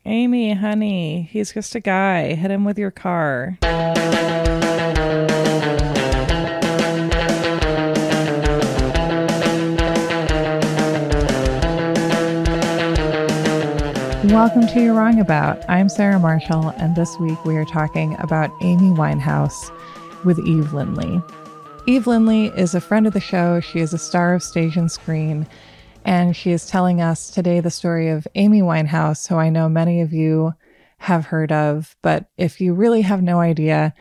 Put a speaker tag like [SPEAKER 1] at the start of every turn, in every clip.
[SPEAKER 1] Amy, honey, he's just a guy. Hit him with your car. Welcome to You're Wrong About. I'm Sarah Marshall, and this week we are talking about Amy Winehouse with Eve Lindley. Eve Lindley is a friend of the show. She is a star of stage and screen, and she is telling us today the story of Amy Winehouse, who I know many of you have heard of. But if you really have no idea,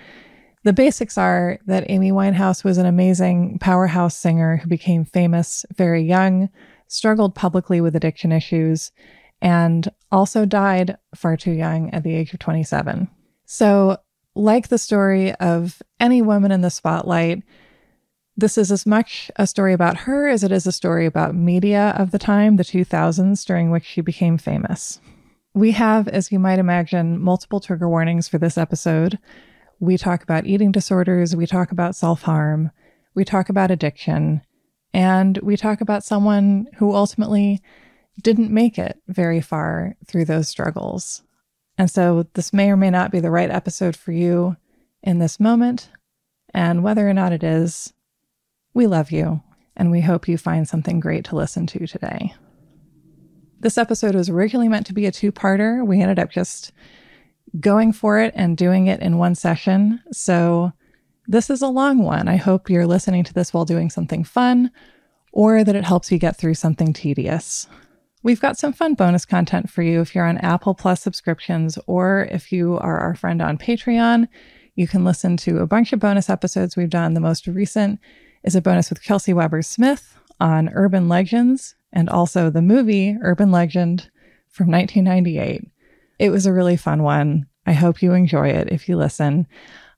[SPEAKER 1] the basics are that Amy Winehouse was an amazing powerhouse singer who became famous very young, struggled publicly with addiction issues, and also died far too young at the age of 27. So, like the story of any woman in the spotlight, this is as much a story about her as it is a story about media of the time, the 2000s, during which she became famous. We have, as you might imagine, multiple trigger warnings for this episode. We talk about eating disorders, we talk about self-harm, we talk about addiction, and we talk about someone who ultimately didn't make it very far through those struggles. And so this may or may not be the right episode for you in this moment. And whether or not it is, we love you, and we hope you find something great to listen to today. This episode was originally meant to be a two-parter. We ended up just going for it and doing it in one session. So this is a long one. I hope you're listening to this while doing something fun, or that it helps you get through something tedious. We've got some fun bonus content for you if you're on Apple Plus subscriptions, or if you are our friend on Patreon. You can listen to a bunch of bonus episodes we've done. The most recent is a bonus with Kelsey Weber-Smith on urban legends, and also the movie Urban Legend from 1998. It was a really fun one. I hope you enjoy it if you listen.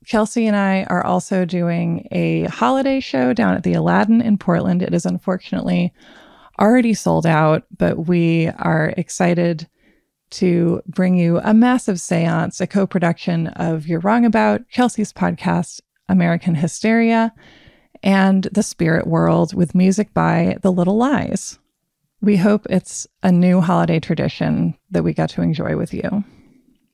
[SPEAKER 1] Kelsey and I are also doing a holiday show down at the Aladdin in Portland. It is unfortunately already sold out, but we are excited to bring you a massive seance, a co-production of You're Wrong About, Kelsey's podcast, American Hysteria, and The Spirit World, with music by The Little Lies. We hope it's a new holiday tradition that we got to enjoy with you.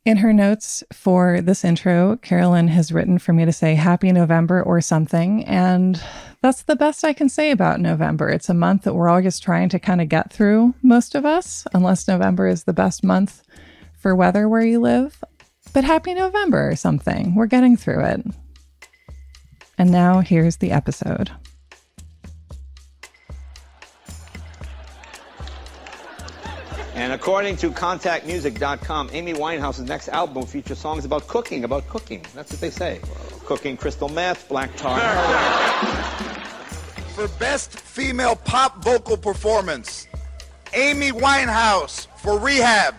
[SPEAKER 1] In her notes for this intro, Carolyn has written for me to say Happy November or something, and that's the best I can say about November. It's a month that we're all just trying to kind of get through, most of us, unless November is the best month for weather where you live. But happy November or something. We're getting through it. And now here's the episode.
[SPEAKER 2] And according to ContactMusic.com, Amy Winehouse's next album will feature songs about cooking. That's what they say. Cooking crystal meth, black tar.
[SPEAKER 3] For best female pop vocal performance, Amy Winehouse for Rehab.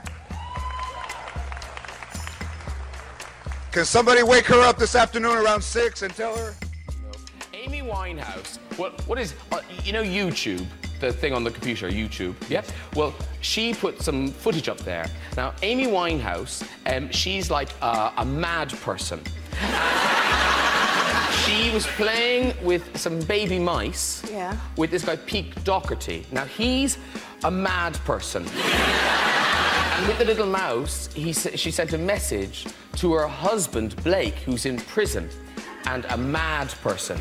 [SPEAKER 3] Can somebody wake her up this afternoon around 6 and tell her?
[SPEAKER 4] Amy Winehouse. What is, YouTube? The thing on the computer, YouTube. Yep. Well, she put some footage up there. Now, Amy Winehouse, she's like a mad person. She was playing with some baby mice. Yeah. With this guy, Pete Doherty. Now, he's a mad person. And with the little mouse, she sent a message to her husband, Blake, who's in prison, and a mad person.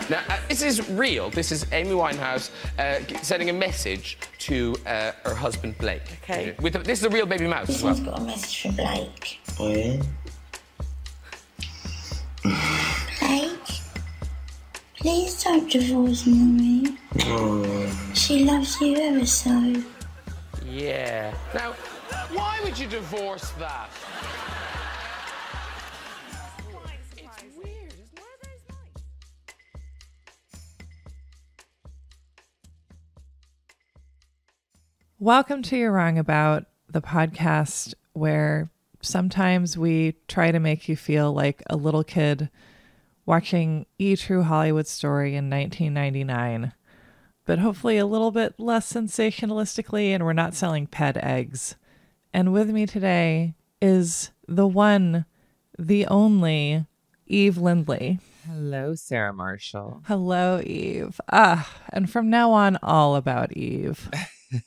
[SPEAKER 4] Now, this is real. This is Amy Winehouse sending a message to her husband, Blake. Okay. This is a real baby mouse as well.
[SPEAKER 5] This one's got a message for Blake.
[SPEAKER 6] Oh, yeah?
[SPEAKER 5] Blake, please don't divorce Mummy.
[SPEAKER 6] Oh.
[SPEAKER 5] She loves you ever so.
[SPEAKER 4] Yeah. Now, why would you divorce that?
[SPEAKER 1] Welcome to You're Wrong About, the podcast where sometimes we try to make you feel like a little kid watching E! True Hollywood Story in 1999, but hopefully a little bit less sensationalistically, and we're not selling pet eggs. And with me today is the one, the only, Eve Lindley.
[SPEAKER 7] Hello, Sarah Marshall.
[SPEAKER 1] Hello, Eve. And from now on, all about Eve.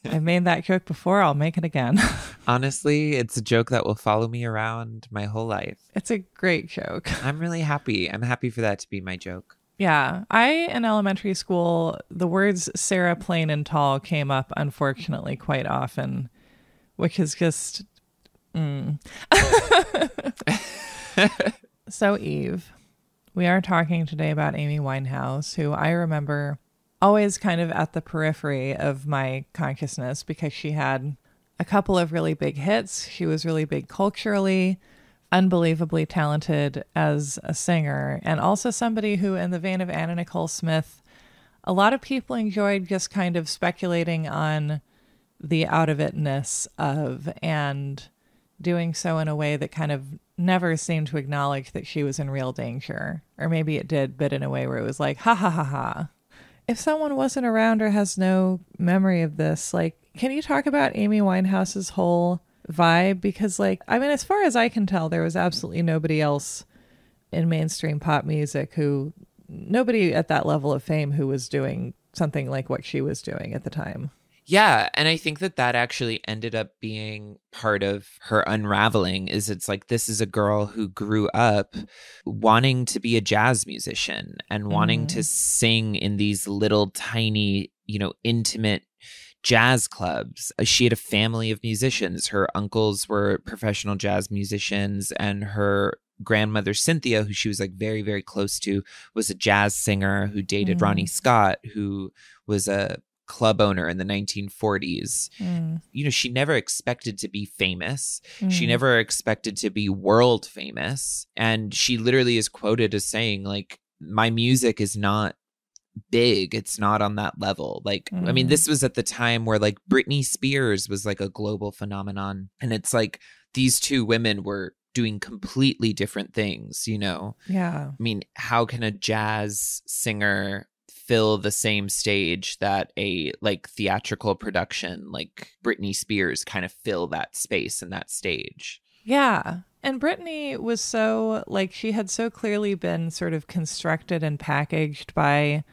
[SPEAKER 1] I made that joke before. I'll make it again.
[SPEAKER 6] Honestly, it's a joke that will follow me around my whole life.
[SPEAKER 1] It's a great joke.
[SPEAKER 6] I'm really happy. I'm happy for that to be my joke.
[SPEAKER 1] Yeah. In elementary school, the words Sarah Plain and Tall came up, unfortunately, quite often, which is just... So, Eve, we are talking today about Amy Winehouse, who I remember always kind of at the periphery of my consciousness because she had a couple of really big hits. She was really big culturally, unbelievably talented as a singer, and also somebody who, in the vein of Anna Nicole Smith, a lot of people enjoyed just kind of speculating on the out-of-itness of, and doing so in a way that kind of never seemed to acknowledge that she was in real danger. Or maybe it did, but in a way where it was like, ha ha ha ha. If someone wasn't around or has no memory of this, like, can you talk about Amy Winehouse's whole vibe? Because, like, I mean, as far as I can tell, there was absolutely nobody else in mainstream pop music nobody at that level of fame who was doing something like what she was doing at the time.
[SPEAKER 6] Yeah, and I think that actually ended up being part of her unraveling. It's like, this is a girl who grew up wanting to be a jazz musician and wanting to sing in these little tiny, intimate jazz clubs. She had a family of musicians. Her uncles were professional jazz musicians, and her grandmother Cynthia, who she was like very, very close to, was a jazz singer who dated Ronnie Scott, who was a club owner in the 1940s. She never expected to be famous. She never expected to be world famous. And she literally is quoted as saying, like, my music is not big. It's not on that level. Like, I mean, this was at the time where like Britney Spears was like a global phenomenon. And it's like these two women were doing completely different things,
[SPEAKER 1] Yeah.
[SPEAKER 6] I mean, how can a jazz singer fill the same stage that a like theatrical production like Britney Spears kind of fill that space and that stage?
[SPEAKER 1] Yeah. And Britney was so, like, she had so clearly been sort of constructed and packaged by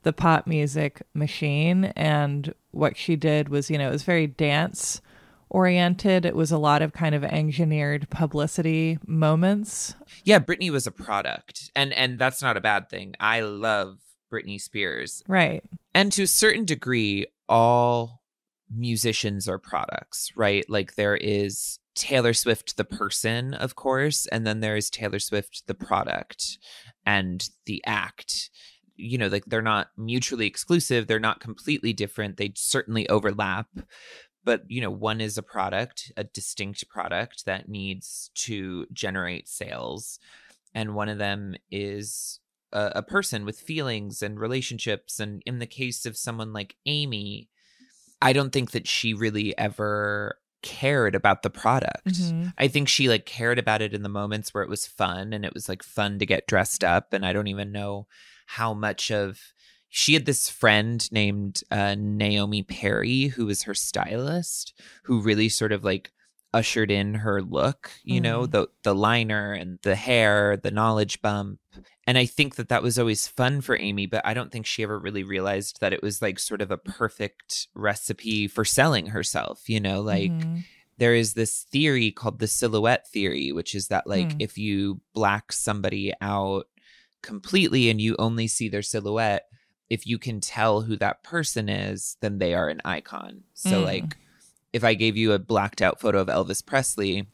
[SPEAKER 1] the pop music machine. And what she did was, it was very dance oriented. It was a lot of kind of engineered publicity moments.
[SPEAKER 6] Yeah, Britney was a product. And that's not a bad thing. I love Britney Spears.
[SPEAKER 1] Right.
[SPEAKER 6] And to a certain degree, all musicians are products, right? Like, there is Taylor Swift, the person, of course, and then there is Taylor Swift, the product and the act. Like, they're not mutually exclusive. They're not completely different. They certainly overlap. But, one is a product, a distinct product that needs to generate sales. And one of them is a person with feelings and relationships. And in the case of someone like Amy, I don't think that she really ever cared about the product. I think she like cared about it in the moments where it was fun, and it was like fun to get dressed up. And I don't even know how much of... She had this friend named Naomi Perry, who was her stylist, who really sort of like ushered in her look, the liner and the hair, the knowledge bump. And I think that was always fun for Amy, but I don't think she ever really realized that it was like sort of a perfect recipe for selling herself, like there is this theory called the silhouette theory, which is that like if you black somebody out completely and you only see their silhouette, if you can tell who that person is, then they are an icon. So like if I gave you a blacked out photo of Elvis Presley,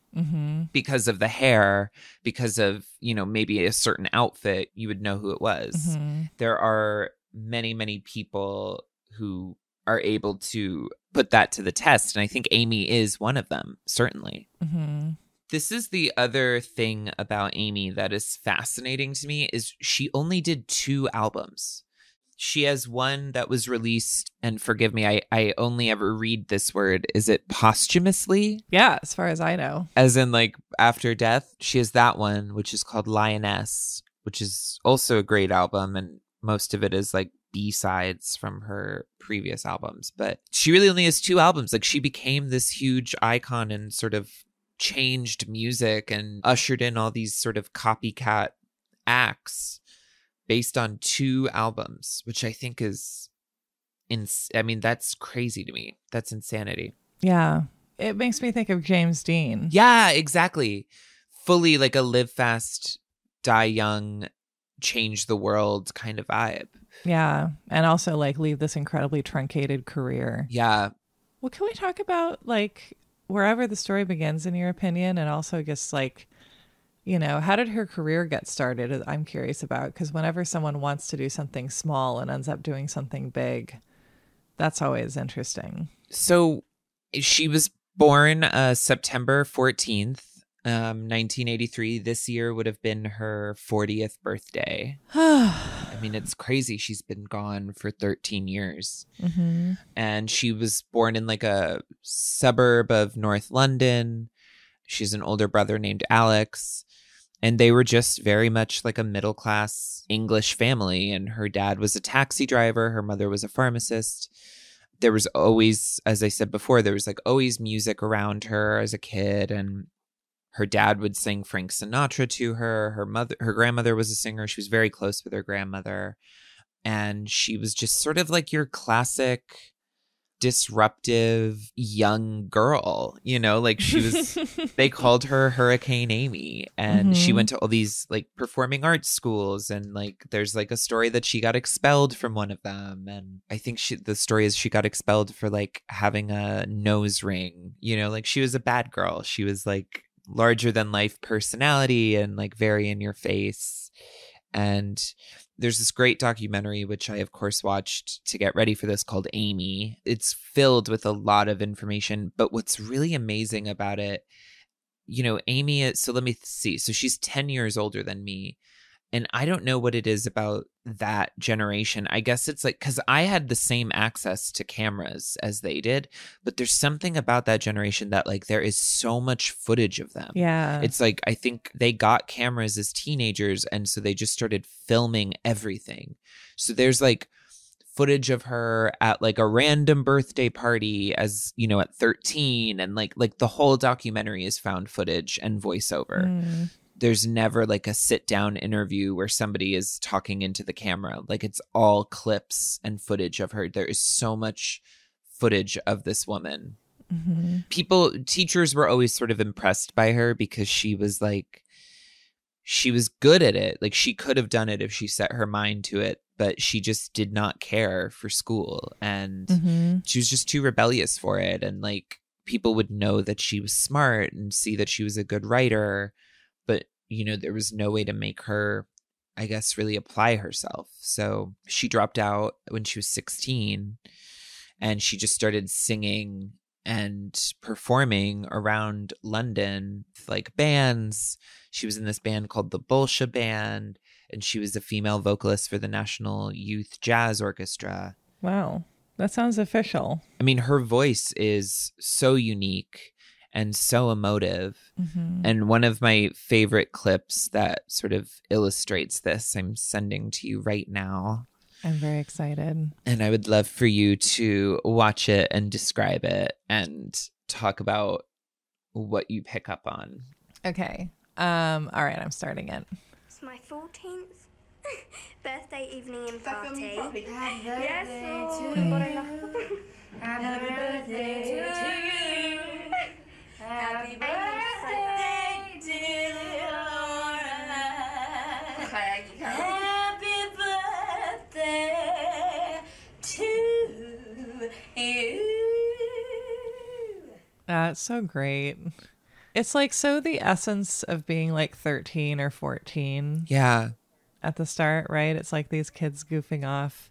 [SPEAKER 6] because of the hair, because of, maybe a certain outfit, you would know who it was. There are many, many people who are able to put that to the test. And I think Amy is one of them, certainly. This is the other thing about Amy that is fascinating to me, is she only did 2 albums. She has one that was released, and forgive me, I only ever read this word. Is it posthumously?
[SPEAKER 1] Yeah, as far as I know.
[SPEAKER 6] As in like after death? She has that one, which is called Lioness, which is also a great album. And most of it is like B-sides from her previous albums. But she really only has 2 albums. Like, she became this huge icon and sort of changed music and ushered in all these sort of copycat acts based on 2 albums, which I think is I mean, that's crazy to me. That's insanity.
[SPEAKER 1] Yeah. It makes me think of James Dean.
[SPEAKER 6] Yeah, exactly. Fully like a live fast, die young, change the world kind of vibe.
[SPEAKER 1] Yeah. And also like leave this incredibly truncated career.
[SPEAKER 6] Yeah.
[SPEAKER 1] Well, can we talk about like wherever the story begins in your opinion, and also just like, you know, how did her career get started? I'm curious about, because whenever someone wants to do something small and ends up doing something big, that's always interesting.
[SPEAKER 6] So she was born September 14th, 1983. This year would have been her 40th birthday. I mean, it's crazy. She's been gone for 13 years.
[SPEAKER 1] Mm-hmm.
[SPEAKER 6] And she was born in like a suburb of North London. She's an older brother named Alex. And they were just very much like a middle-class English family. And her dad was a taxi driver. Her mother was a pharmacist. There was always, as I said before, there was like always music around her as a kid. And her dad would sing Frank Sinatra to her. Her grandmother was a singer. She was very close with her grandmother. And she was just sort of like your classic disruptive young girl, you know, like she was, they called her Hurricane Amy, and she went to all these like performing arts schools, and like there's like a story that she got expelled from one of them, and I think the story is she got expelled for like having a nose ring, you know, like she was a bad girl. She was like larger than life personality and like very in your face. And there's this great documentary, which I, of course, watched to get ready for this, called Amy. It's filled with a lot of information. But what's really amazing about it, you know, Amy, so let me see. So she's 10 years older than me. And I don't know what it is about that generation. I guess it's like, because I had the same access to cameras as they did, but there's something about that generation that like there is so much footage of them.
[SPEAKER 1] Yeah.
[SPEAKER 6] It's like, I think they got cameras as teenagers, and so they just started filming everything. So there's like footage of her at like a random birthday party as, you know, at 13, and like the whole documentary is found footage and voiceover. There's never like a sit down interview where somebody is talking into the camera. Like it's all clips and footage of her. There is so much footage of this woman. Teachers were always sort of impressed by her because she was good at it. Like she could have done it if she set her mind to it, but she just did not care for school, and she was just too rebellious for it. And like people would know that she was smart and see that she was a good writer, but you know, there was no way to make her, I guess, really apply herself. So she dropped out when she was 16, and she just started singing and performing around London with like bands. She was in this band called the Bolsha Band, and she was a female vocalist for the National Youth Jazz Orchestra.
[SPEAKER 1] Wow. That sounds official.
[SPEAKER 6] I mean, her voice is so unique and so emotive. And one of my favorite clips that sort of illustrates this, I'm sending to you right now.
[SPEAKER 1] I'm very excited. And
[SPEAKER 6] I would love for you to watch it and describe it and talk about what you pick up on.
[SPEAKER 1] Okay. All right, I'm starting it.
[SPEAKER 5] It's my 14th birthday evening and party. Yes, happy birthday to you. Happy birthday, dear Laura. Happy birthday to you.
[SPEAKER 1] It's so great. It's like so the essence of being like 13 or 14.
[SPEAKER 6] Yeah.
[SPEAKER 1] At the start, right? It's like these kids goofing off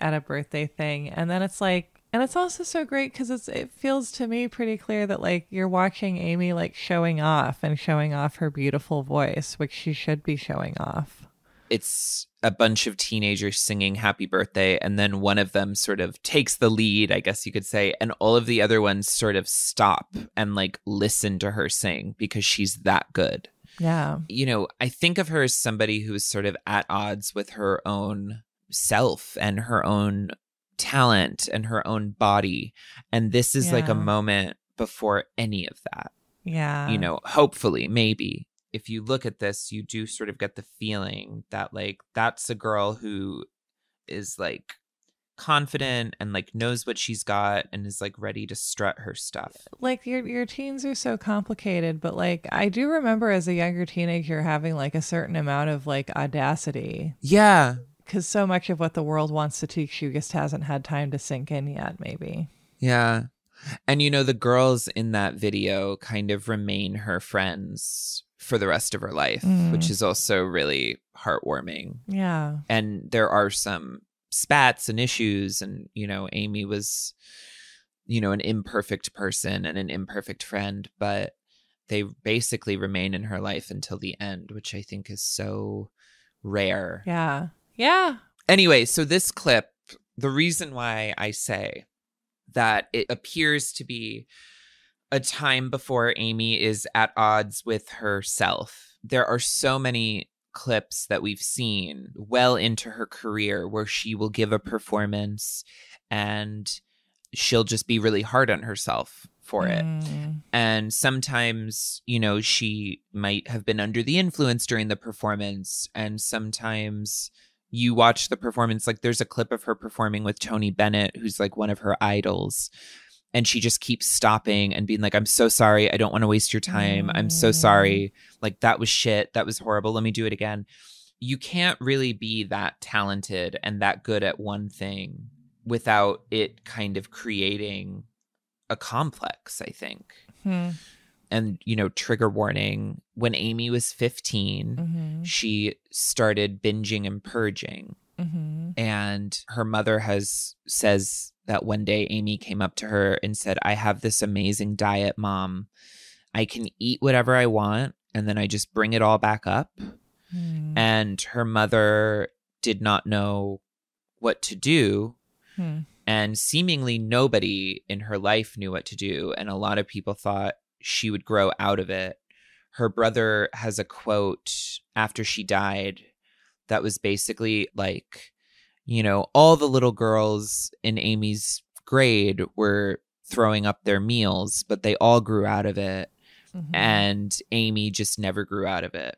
[SPEAKER 1] at a birthday thing. And then it's like, and it's also so great because it feels to me pretty clear that like you're watching Amy like showing off her beautiful voice, which she should be showing off.
[SPEAKER 6] It's a bunch of teenagers singing happy birthday, and then one of them sort of takes the lead, I guess you could say, and all of the other ones sort of stop and like listen to her sing because she's that good.
[SPEAKER 1] Yeah.
[SPEAKER 6] You know, I think of her as somebody who is sort of at odds with her own self and her own talent and her own body. And this is like a moment before any of that.
[SPEAKER 1] Yeah.
[SPEAKER 6] You know, hopefully, maybe. If you look at this, you do sort of get the feeling that like that's a girl who is like confident and like knows what she's got and is like ready to strut her stuff.
[SPEAKER 1] Like your teens are so complicated, but like I do remember as a younger teenager having like a certain amount of like audacity.
[SPEAKER 6] Yeah.
[SPEAKER 1] Because so much of what the world wants to teach you just hasn't had time to sink in yet, maybe.
[SPEAKER 6] Yeah. And you know, the girls in that video kind of remain her friends for the rest of her life, which is also really heartwarming.
[SPEAKER 1] Yeah.
[SPEAKER 6] And there are some spats and issues, and you know, Amy was, you know, an imperfect person and an imperfect friend, but they basically remain in her life until the end, which I think is so rare.
[SPEAKER 1] Yeah. Yeah.
[SPEAKER 6] Anyway, so this clip, the reason why I say that it appears to be a time before Amy is at odds with herself. There are so many clips that we've seen well into her career where she will give a performance and she'll just be really hard on herself for it. And sometimes, you know, she might have been under the influence during the performance, and sometimes you watch the performance, like there's a clip of her performing with Tony Bennett, who's like one of her idols. And she just keeps stopping and being like, I'm so sorry. I don't want to waste your time. I'm so sorry. Like, that was shit. That was horrible. Let me do it again. You can't really be that talented and that good at one thing without it kind of creating a complex, I think. And, you know, trigger warning, when Amy was 15, she started binging and purging. And her mother says that one day Amy came up to her and said, I have this amazing diet, Mom. I can eat whatever I want, and then I just bring it all back up. And her mother did not know what to do. And seemingly nobody in her life knew what to do. And a lot of people thought she would grow out of it. Her brother has a quote after she died that was basically like, you know, all the little girls in Amy's grade were throwing up their meals, but they all grew out of it. And Amy just never grew out of it.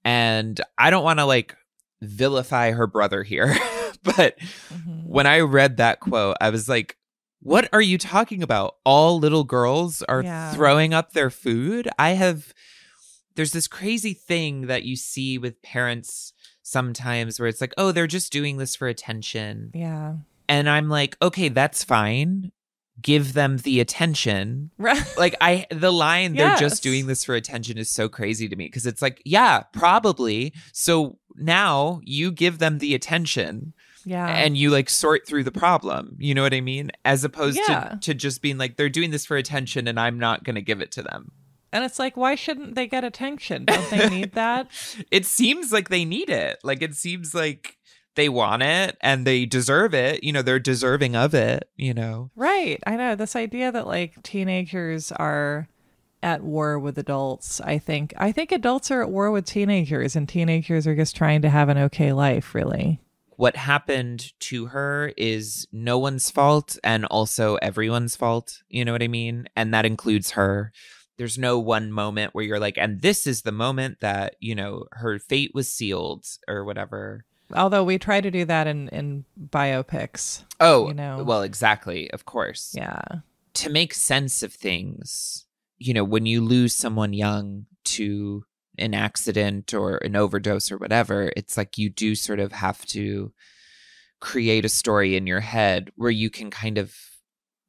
[SPEAKER 6] And I don't want to like vilify her brother here, but when I read that quote, I was like, what are you talking about? All little girls are throwing up their food? There's this crazy thing that you see with parents sometimes where it's like, oh, they're just doing this for attention.
[SPEAKER 1] Yeah.
[SPEAKER 6] And I'm like, okay, that's fine. Give them the attention.
[SPEAKER 1] Right.
[SPEAKER 6] Like the line, they're just doing this for attention is so crazy to me, because it's like, yeah, probably. So now you give them the attention. Yeah. And you like sort through the problem. You know what I mean? As opposed to just being like, they're doing this for attention and I'm not going to give it to them.
[SPEAKER 1] And it's like, why shouldn't they get attention? Don't they need that?
[SPEAKER 6] It seems like they need it. Like, it seems like they want it and they deserve it. You know, they're deserving of it, you know?
[SPEAKER 1] Right. I know. This idea that like teenagers are at war with adults. I think adults are at war with teenagers, and teenagers are just trying to have an okay life, really.
[SPEAKER 6] What happened to her is no one's fault and also everyone's fault. You know what I mean? And that includes her. There's no one moment where you're like, and this is the moment that, you know, her fate was sealed or whatever.
[SPEAKER 1] Although we try to do that in biopics.
[SPEAKER 6] Oh,
[SPEAKER 1] you know?
[SPEAKER 6] Well, exactly. Of course.
[SPEAKER 1] Yeah.
[SPEAKER 6] To make sense of things, you know, when you lose someone young to an accident or an overdose or whatever, it's like you do sort of have to create a story in your head where you can kind of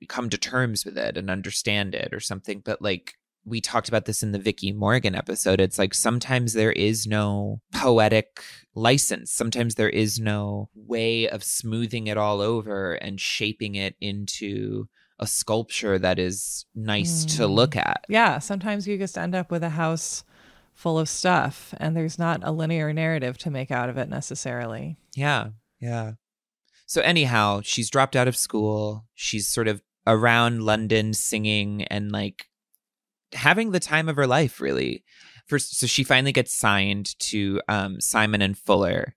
[SPEAKER 6] come to terms with it and understand it or something. But like, we talked about this in the Vicky Morgan episode. It's like sometimes there is no poetic license. Sometimes there is no way of smoothing it all over and shaping it into a sculpture that is nice to look at.
[SPEAKER 1] Yeah. Sometimes you just end up with a house full of stuff and there's not a linear narrative to make out of it necessarily.
[SPEAKER 6] Yeah. Yeah. So anyhow, she's dropped out of school. She's sort of around London singing and like having the time of her life, really. So she finally gets signed to Simon and Fuller,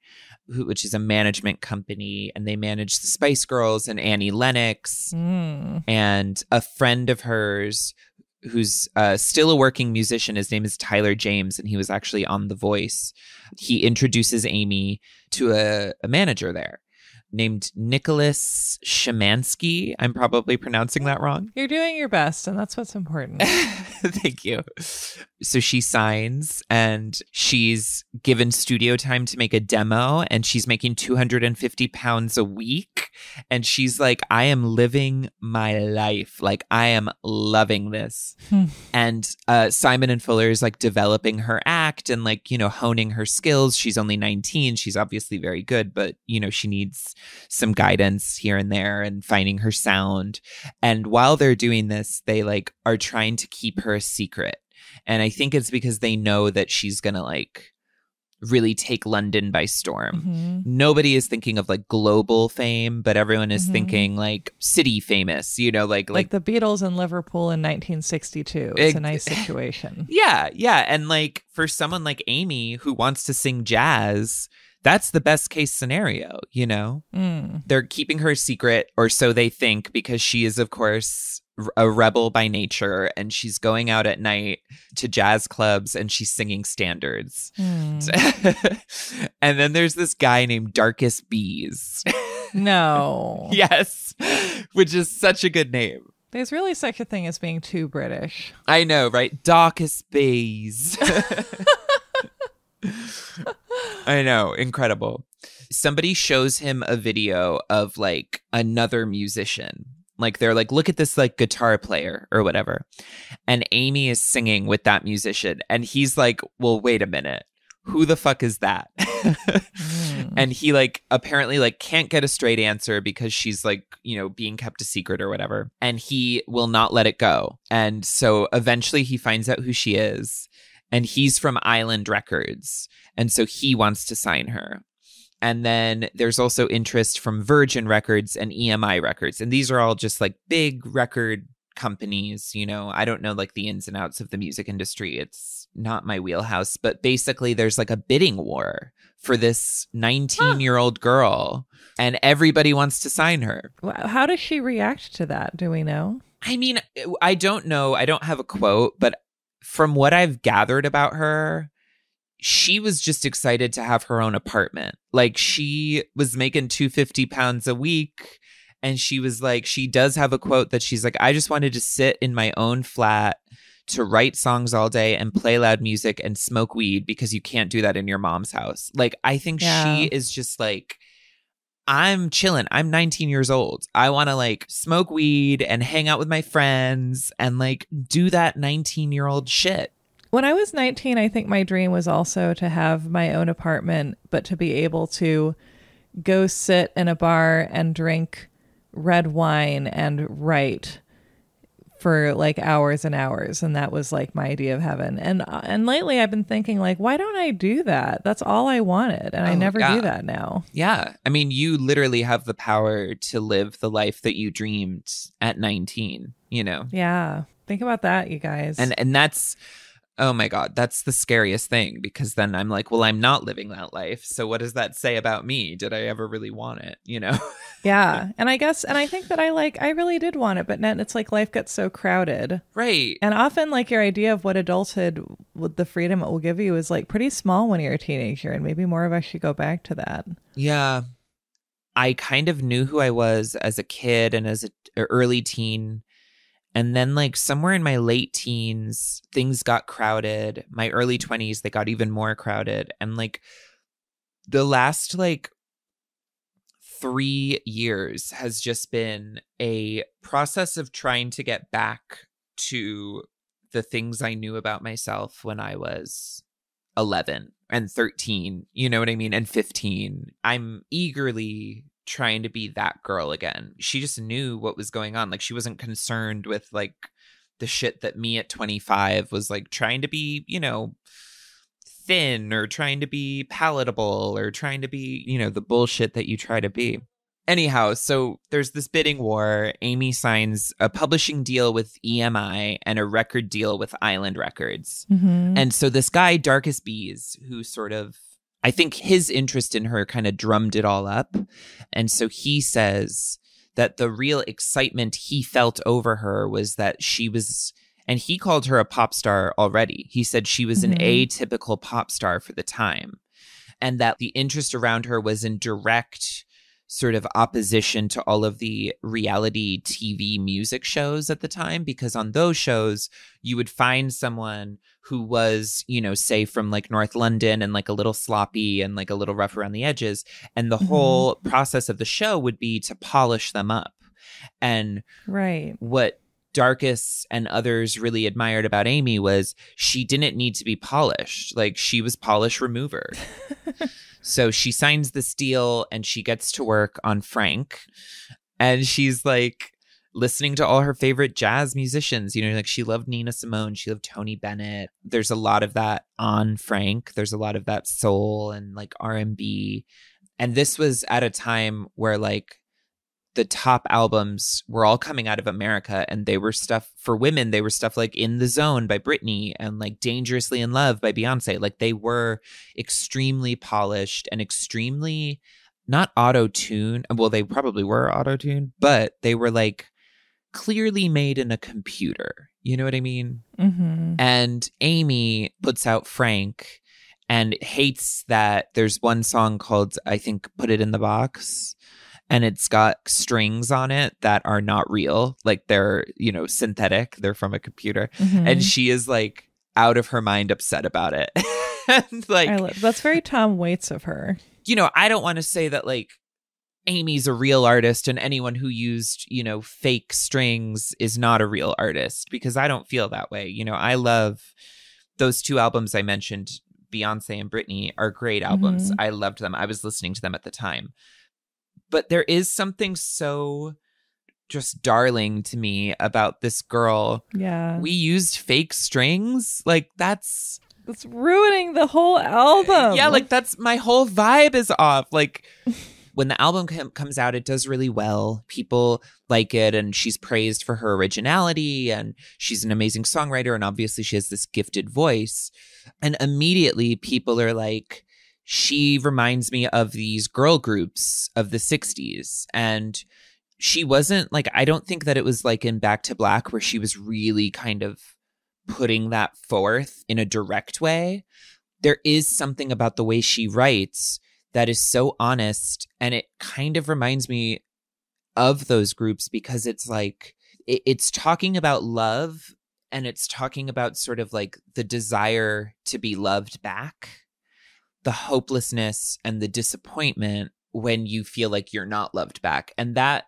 [SPEAKER 6] which is a management company, and they manage the Spice Girls and Annie Lennox. And a friend of hers who's still a working musician, his name is Tyler James, and he was actually on The Voice. He introduces Amy to a manager there named Nicholas Szymanski. I'm probably pronouncing that wrong.
[SPEAKER 1] You're doing your best, and that's what's important.
[SPEAKER 6] Thank you. So she signs, and she's given studio time to make a demo, and she's making £250 a week. And she's like, I am living my life. Like, I am loving this. And Simon and Fuller is like developing her act and like, you know, honing her skills. She's only 19. She's obviously very good, but, you know, she needs some guidance here and there and finding her sound. And while they're doing this, they like are trying to keep her a secret. And I think it's because they know that she's going to like really take London by storm. Nobody is thinking of like global fame, but everyone is thinking like city famous, you know, like
[SPEAKER 1] the Beatles in Liverpool in 1962. It's a nice situation.
[SPEAKER 6] Yeah. And like for someone like Amy who wants to sing jazz, that's the best case scenario, you know? They're keeping her a secret, or so they think, because she is, of course, a rebel by nature, and she's going out at night to jazz clubs and she's singing standards. And then there's this guy named Darkest Bees.
[SPEAKER 1] No.
[SPEAKER 6] Yes, which is such a good name.
[SPEAKER 1] There's really such a thing as being too British.
[SPEAKER 6] I know, right? Darkest Bees. I know, incredible. Somebody shows him a video of like another musician. Like they're like, look at this like guitar player or whatever. And Amy is singing with that musician. And he's like, well, wait a minute. Who the fuck is that? And he like apparently like can't get a straight answer because she's like, you know, being kept a secret or whatever. And he will not let it go. And so eventually he finds out who she is. And he's from Island Records. And so he wants to sign her. And then there's also interest from Virgin Records and EMI Records. And these are all just like big record companies. You know, I don't know like the ins and outs of the music industry. It's not my wheelhouse. But basically there's like a bidding war for this 19-year-old girl. And everybody wants to sign her.
[SPEAKER 1] How does she react to that? Do we know?
[SPEAKER 6] I mean, I don't know. I don't have a quote, but from what I've gathered about her, she was just excited to have her own apartment. Like she was making £250 a week. And she was like, she does have a quote that she's like, I just wanted to sit in my own flat to write songs all day and play loud music and smoke weed because you can't do that in your mom's house. Like, I think she is just like, I'm chilling. I'm 19 years old. I want to like smoke weed and hang out with my friends and like do that 19-year-old shit.
[SPEAKER 1] When I was 19, I think my dream was also to have my own apartment, but to be able to go sit in a bar and drink red wine and write for like hours and hours. And that was like my idea of heaven. And lately I've been thinking like, why don't I do that? That's all I wanted. And I never do that now.
[SPEAKER 6] Yeah. I mean, you literally have the power to live the life that you dreamed at 19, you know?
[SPEAKER 1] Yeah. Think about that, you guys.
[SPEAKER 6] And that's, oh my God, that's the scariest thing, because then I'm like, well, I'm not living that life. So what does that say about me? Did I ever really want it? You know?
[SPEAKER 1] Yeah. And I think that I really did want it, but then it's like life gets so crowded.
[SPEAKER 6] Right.
[SPEAKER 1] And often like your idea of what adulthood with the freedom it will give you is like pretty small when you're a teenager. And maybe more of us should go back to that. Yeah.
[SPEAKER 6] I kind of knew who I was as a kid and as an early teen. And then like somewhere in my late teens, things got crowded. My early 20s, they got even more crowded. And like the last like 3 years has just been a process of trying to get back to the things I knew about myself when I was 11 and 13, you know what I mean? And 15. I'm eagerly trying to be that girl again. She just knew what was going on. Like she wasn't concerned with like the shit that me at 25 was like trying to be, you know, thin or trying to be palatable or trying to be, you know, the bullshit that you try to be. Anyhow, so there's this bidding war. Amy signs a publishing deal with EMI and a record deal with Island Records.
[SPEAKER 1] Mm-hmm.
[SPEAKER 6] And so this guy, Darkest Bees, who sort of, I think his interest in her kind of drummed it all up. And so he says that the real excitement he felt over her was that she was, and he called her a pop star already. He said she was an atypical pop star for the time. And that the interest around her was in direct sort of opposition to all of the reality TV music shows at the time, because on those shows you would find someone who was, you know, say from like North London and like a little sloppy and like a little rough around the edges. And the whole process of the show would be to polish them up. And what Darkus and others really admired about Amy was she didn't need to be polished. Like, she was polish remover. So she signs this deal and she gets to work on Frank, and she's like listening to all her favorite jazz musicians. You know, like she loved Nina Simone, she loved Tony Bennett. There's a lot of that on Frank. There's a lot of that soul and like R&B. And this was at a time where like the top albums were all coming out of America, and they were stuff for women. They were stuff like In the Zone by Britney and like Dangerously in Love by Beyonce. Like, they were extremely polished and extremely not auto-tuned. Well, they probably were auto-tuned, but they were like clearly made in a computer. You know what I mean? And Amy puts out Frank and hates that there's one song called, I think, Put It in the Box. And it's got strings on it that are not real. Like, they're, you know, synthetic. They're from a computer. And she is like out of her mind upset about it. And like,
[SPEAKER 1] that's very Tom Waits of her.
[SPEAKER 6] You know, I don't want to say that like Amy's a real artist and anyone who used, you know, fake strings is not a real artist, because I don't feel that way. You know, I love those two albums I mentioned, Beyonce and Britney, are great albums. I loved them. I was listening to them at the time. But there is something so just darling to me about this girl. Yeah. We used fake strings. Like, that's
[SPEAKER 1] ruining the whole album.
[SPEAKER 6] Yeah, like that's my whole vibe is off. Like, when the album comes out, it does really well. People like it, and she's praised for her originality, and she's an amazing songwriter, and obviously she has this gifted voice. And immediately people are like, she reminds me of these girl groups of the 60s. And she wasn't like, I don't think that it was like in Back to Black where she was really kind of putting that forth in a direct way. There is something about the way she writes that is so honest. And it kind of reminds me of those groups, because it's like, it's talking about love, and it's talking about sort of like the desire to be loved back, the hopelessness and the disappointment when you feel like you're not loved back. And that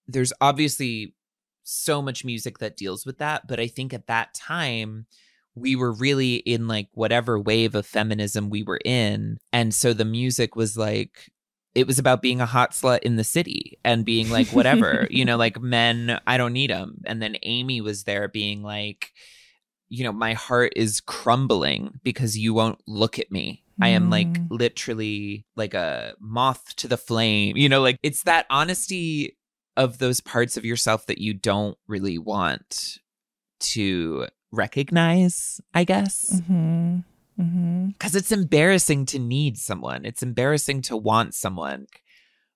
[SPEAKER 6] there's obviously so much music that deals with that. But I think at that time we were really in like whatever wave of feminism we were in. And so the music was like, it was about being a hot slut in the city and being like, whatever, you know, like, men, I don't need them. And then Amy was there being like, you know, my heart is crumbling because you won't look at me. I am like literally like a moth to the flame, you know, like it's that honesty of those parts of yourself that you don't really want to recognize, I guess. Because it's embarrassing to need someone. It's embarrassing to want someone.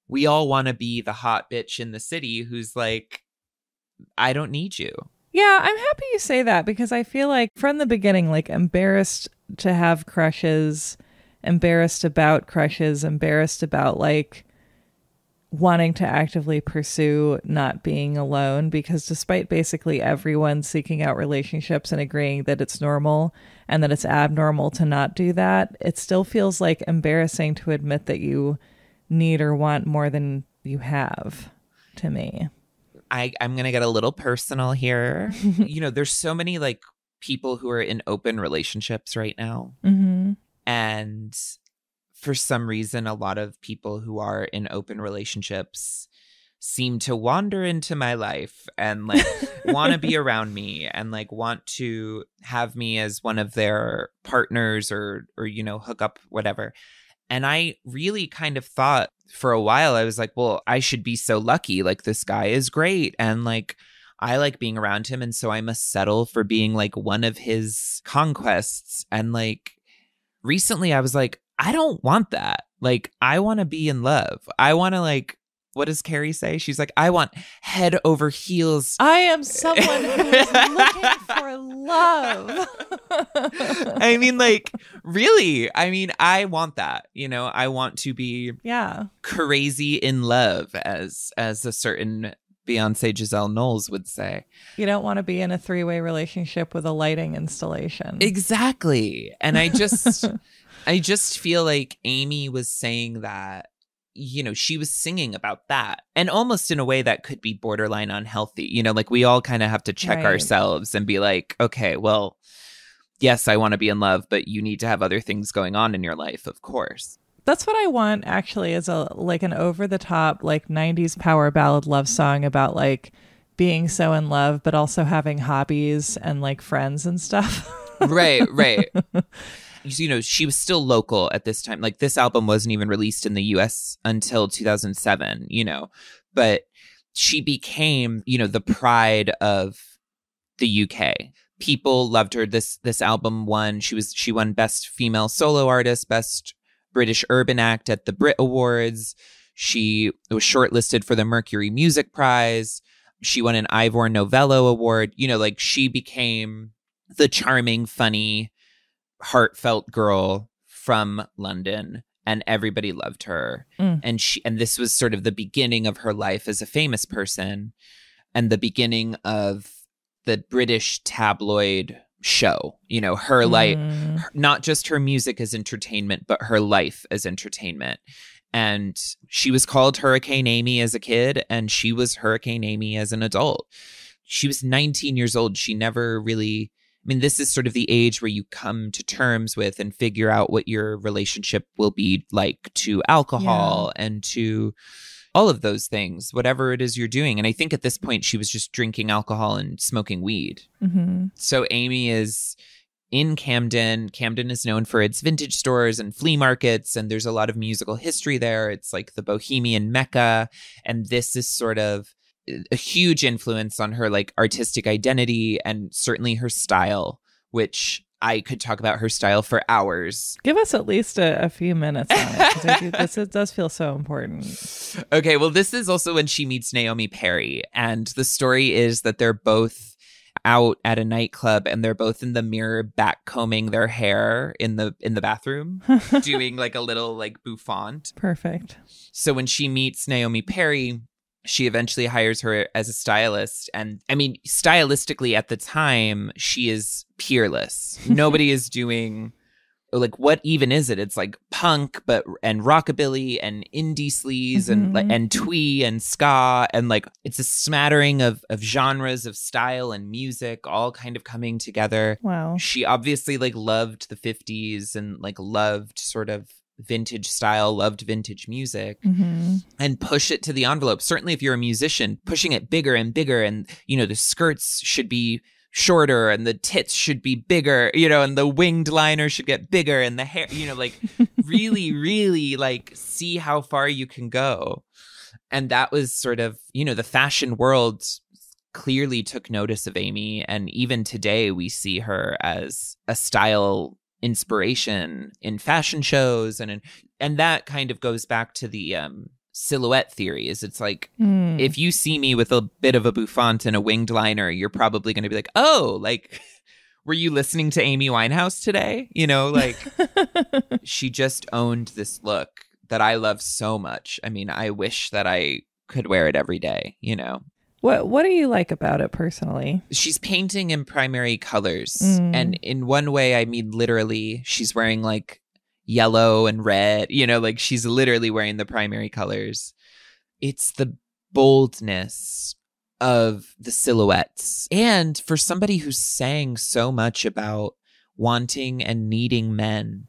[SPEAKER 6] We all want to be the hot bitch in the city who's like, I don't need you.
[SPEAKER 1] Yeah, I'm happy you say that, because I feel like from the beginning, like, embarrassed to have crushes, embarrassed about crushes, embarrassed about like wanting to actively pursue not being alone, because despite basically everyone seeking out relationships and agreeing that it's normal and that it's abnormal to not do that, it still feels like embarrassing to admit that you need or want more than you have, to me.
[SPEAKER 6] I'm going to get a little personal here. You know, there's so many like people who are in open relationships right now. And for some reason, a lot of people who are in open relationships seem to wander into my life and like want to be around me and like want to have me as one of their partners or, you know, hook up, whatever. And I really kind of thought for a while, I was like, well, I should be so lucky. Like, this guy is great. And like, I like being around him. And so I must settle for being like one of his conquests. And like, recently I was like, I don't want that. Like, I want to be in love. I want to like, what does Carrie say? She's like, I want head over heels.
[SPEAKER 1] I am someone who is looking for love.
[SPEAKER 6] I mean, like, Really? I mean, I want that. I want to be crazy in love, as a certain Beyonce Giselle Knowles would say.
[SPEAKER 1] You don't want to be in a 3-way relationship with a lighting installation.
[SPEAKER 6] Exactly. And I just feel like Amy was saying that, she was singing about that, and almost in a way that could be borderline unhealthy. Like we all kind of have to check ourselves and be like, okay, well, yes, I want to be in love, but you need to have other things going on in your life, of course.
[SPEAKER 1] That's what I want, actually, is an over-the-top, 90s power ballad love song about, being so in love, but also having hobbies and, friends and stuff.
[SPEAKER 6] Right. She was still local at this time. This album wasn't even released in the U.S. until 2007, But she became, the pride of the U.K. People loved her. This album won. She won Best Female Solo Artist, Best British Urban Act at the Brit Awards. She was shortlisted for the Mercury Music Prize. She won an Ivor Novello Award. She became the charming, funny, heartfelt girl from London, and everybody loved her. And this was sort of the beginning of her life as a famous person, and the beginning of the British tabloid show, her life, not just her music as entertainment, but her life as entertainment. And she was called Hurricane Amy as a kid, and she was Hurricane Amy as an adult. She was 19 years old. She never really, this is sort of the age where you come to terms with and figure out what your relationship will be like to alcohol and to all of those things, whatever it is you're doing. And I think at this point, she was just drinking alcohol and smoking weed.
[SPEAKER 1] Mm-hmm.
[SPEAKER 6] So Amy is in Camden. Camden is known for its vintage stores and flea markets, and there's a lot of musical history there. It's like the Bohemian Mecca. And this is sort of a huge influence on her artistic identity, and certainly her style, which I could talk about her style for hours.
[SPEAKER 1] Give us at least a few minutes on it, because it does feel so important.
[SPEAKER 6] Okay, well, this is also when she meets Naomi Perry. And the story is that they're both out at a nightclub, and they're both in the mirror backcombing their hair in the bathroom, doing a little bouffant.
[SPEAKER 1] Perfect.
[SPEAKER 6] So when she meets Naomi Perry, she eventually hires her as a stylist. And stylistically at the time, she is peerless. Nobody is doing, what even is it? It's punk, and rockabilly and indie sleaze and twee and ska. And it's a smattering of genres of style and music all kind of coming together.
[SPEAKER 1] Wow.
[SPEAKER 6] She obviously loved the 50s and loved sort of vintage style, loved vintage music, and push it to the envelope. Certainly if you're a musician, pushing it bigger and bigger, and the skirts should be shorter and the tits should be bigger, and the winged liner should get bigger, and the hair, really, really see how far you can go. And that was sort of, the fashion world clearly took notice of Amy, and even today we see her as a style inspiration in fashion shows, and that kind of goes back to the silhouette theory. Is it's if you see me with a bit of a bouffant and a winged liner, you're probably going to be like, oh, were you listening to Amy Winehouse today? She just owned this look that I love so much. I wish that I could wear it every day.
[SPEAKER 1] What do you like about it personally?
[SPEAKER 6] She's painting in primary colors. And in one way, I mean, literally, she's wearing yellow and red, she's literally wearing the primary colors. It's the boldness of the silhouettes. And for somebody who sang so much about wanting and needing men,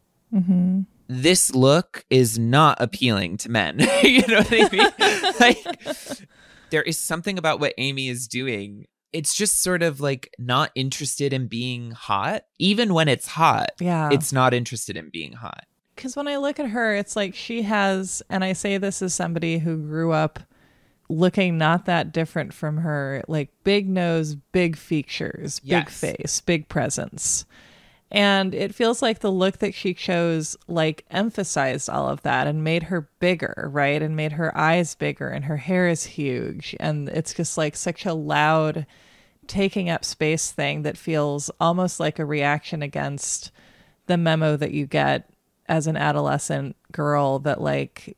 [SPEAKER 6] this look is not appealing to men. You know what I mean? There is something about what Amy is doing. It's just sort of not interested in being hot. Even when it's hot, it's not interested in being hot.
[SPEAKER 1] Because when I look at her, it's she has, and I say this as somebody who grew up looking not that different from her, big nose, big features, big face, big presence. And it feels like the look that she chose emphasized all of that and made her bigger, right? And made her eyes bigger, and her hair is huge. And it's just such a loud taking up space thing that feels almost like a reaction against the memo that you get as an adolescent girl that like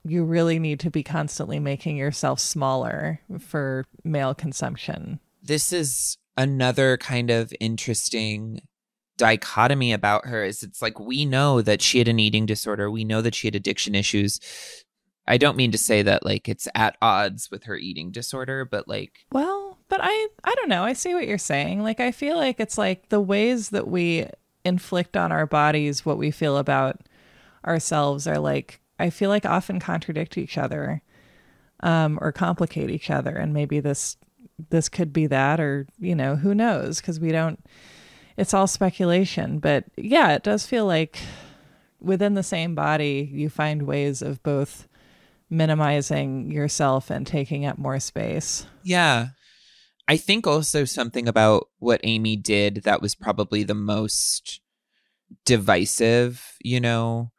[SPEAKER 1] you really need to be constantly making yourself smaller for male consumption.
[SPEAKER 6] This is another kind of interesting dichotomy about her. Is it's like, we know that she had an eating disorder. We know that she had addiction issues. I don't mean to say that like it's at odds with her eating disorder, but like,
[SPEAKER 1] well, but I don't know. I see what you're saying. Like, I feel like it's like the ways that we inflict on our bodies what we feel about ourselves are like, I feel like often contradict each other, or complicate each other. And maybe this could be that, or, you know, who knows? Because we don't, it's all speculation. But yeah, it does feel like within the same body, you find ways of both minimizing yourself and taking up more space.
[SPEAKER 6] Yeah. I think also something about what Amy did that was probably the most divisive, you know,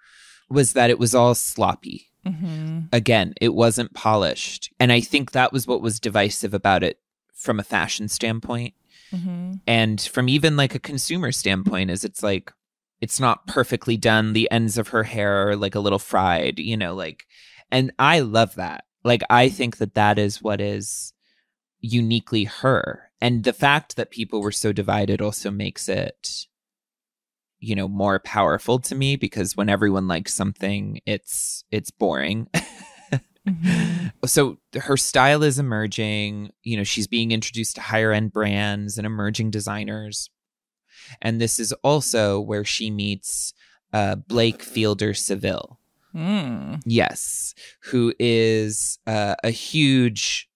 [SPEAKER 6] was that it was all sloppy.
[SPEAKER 1] Mm-hmm.
[SPEAKER 6] Again, it wasn't polished. And I think that was what was divisive about it from a fashion standpoint.
[SPEAKER 1] Mm-hmm.
[SPEAKER 6] And from even like a consumer standpoint, is it's like, it's not perfectly done. The ends of her hair are like a little fried, you know, like, and I love that. Like, I think that that is what is uniquely her. And the fact that people were so divided also makes it, you know, more powerful to me, because when everyone likes something, it's boring.
[SPEAKER 1] Mm-hmm.
[SPEAKER 6] So her style is emerging. You know, she's being introduced to higher end brands and emerging designers. And this is also where she meets Blake Fielder Seville. Yes, who is a huge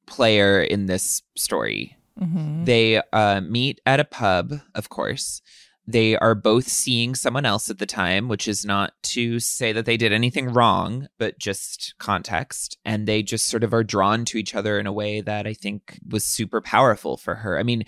[SPEAKER 6] player in this story.
[SPEAKER 1] Mm-hmm.
[SPEAKER 6] They meet at a pub, of course. They are both seeing someone else at the time, which is not to say that they did anything wrong, but just context. And they just sort of are drawn to each other in a way that I think was super powerful for her. I mean,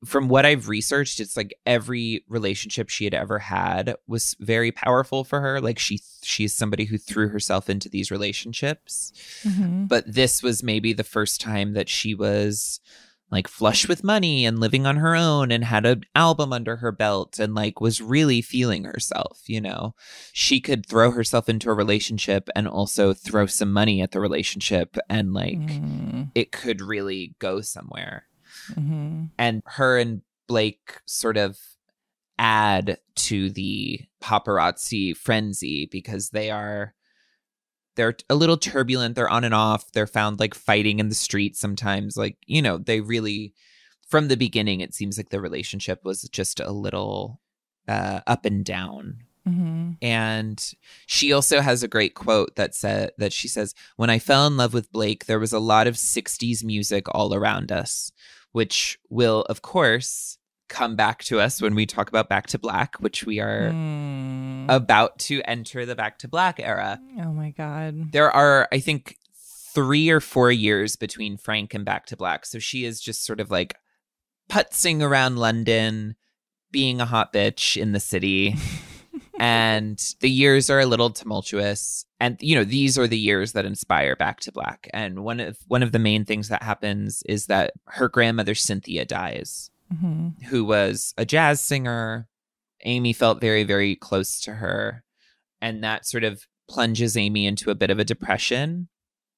[SPEAKER 6] from what I've researched, it's like every relationship she had ever had was very powerful for her. Like she's somebody who threw herself into these relationships.
[SPEAKER 1] Mm-hmm.
[SPEAKER 6] But this was maybe the first time that she was like flush with money and living on her own and had an album under her belt and like was really feeling herself, you know. She could throw herself into a relationship and also throw some money at the relationship, and like it could really go somewhere.
[SPEAKER 1] Mm-hmm.
[SPEAKER 6] And her and Blake sort of add to the paparazzi frenzy because they're a little turbulent. They're on and off. They're found like fighting in the street sometimes. Like, you know, they really, from the beginning, it seems like the relationship was just a little up and down.
[SPEAKER 1] Mm-hmm.
[SPEAKER 6] And she also has a great quote that she says, "When I fell in love with Blake, there was a lot of 60s music all around us," which will, of course, come back to us when we talk about Back to Black, which we are about to enter the Back to Black era.
[SPEAKER 1] Oh my God.
[SPEAKER 6] There are, I think, 3 or 4 years between Frank and Back to Black. So she is just sort of like putzing around London, being a hot bitch in the city. And the years are a little tumultuous. And, you know, these are the years that inspire Back to Black. And one of the main things that happens is that her grandmother, Cynthia, dies, who was a jazz singer. Amy felt very, very close to her. And that sort of plunges Amy into a bit of a depression.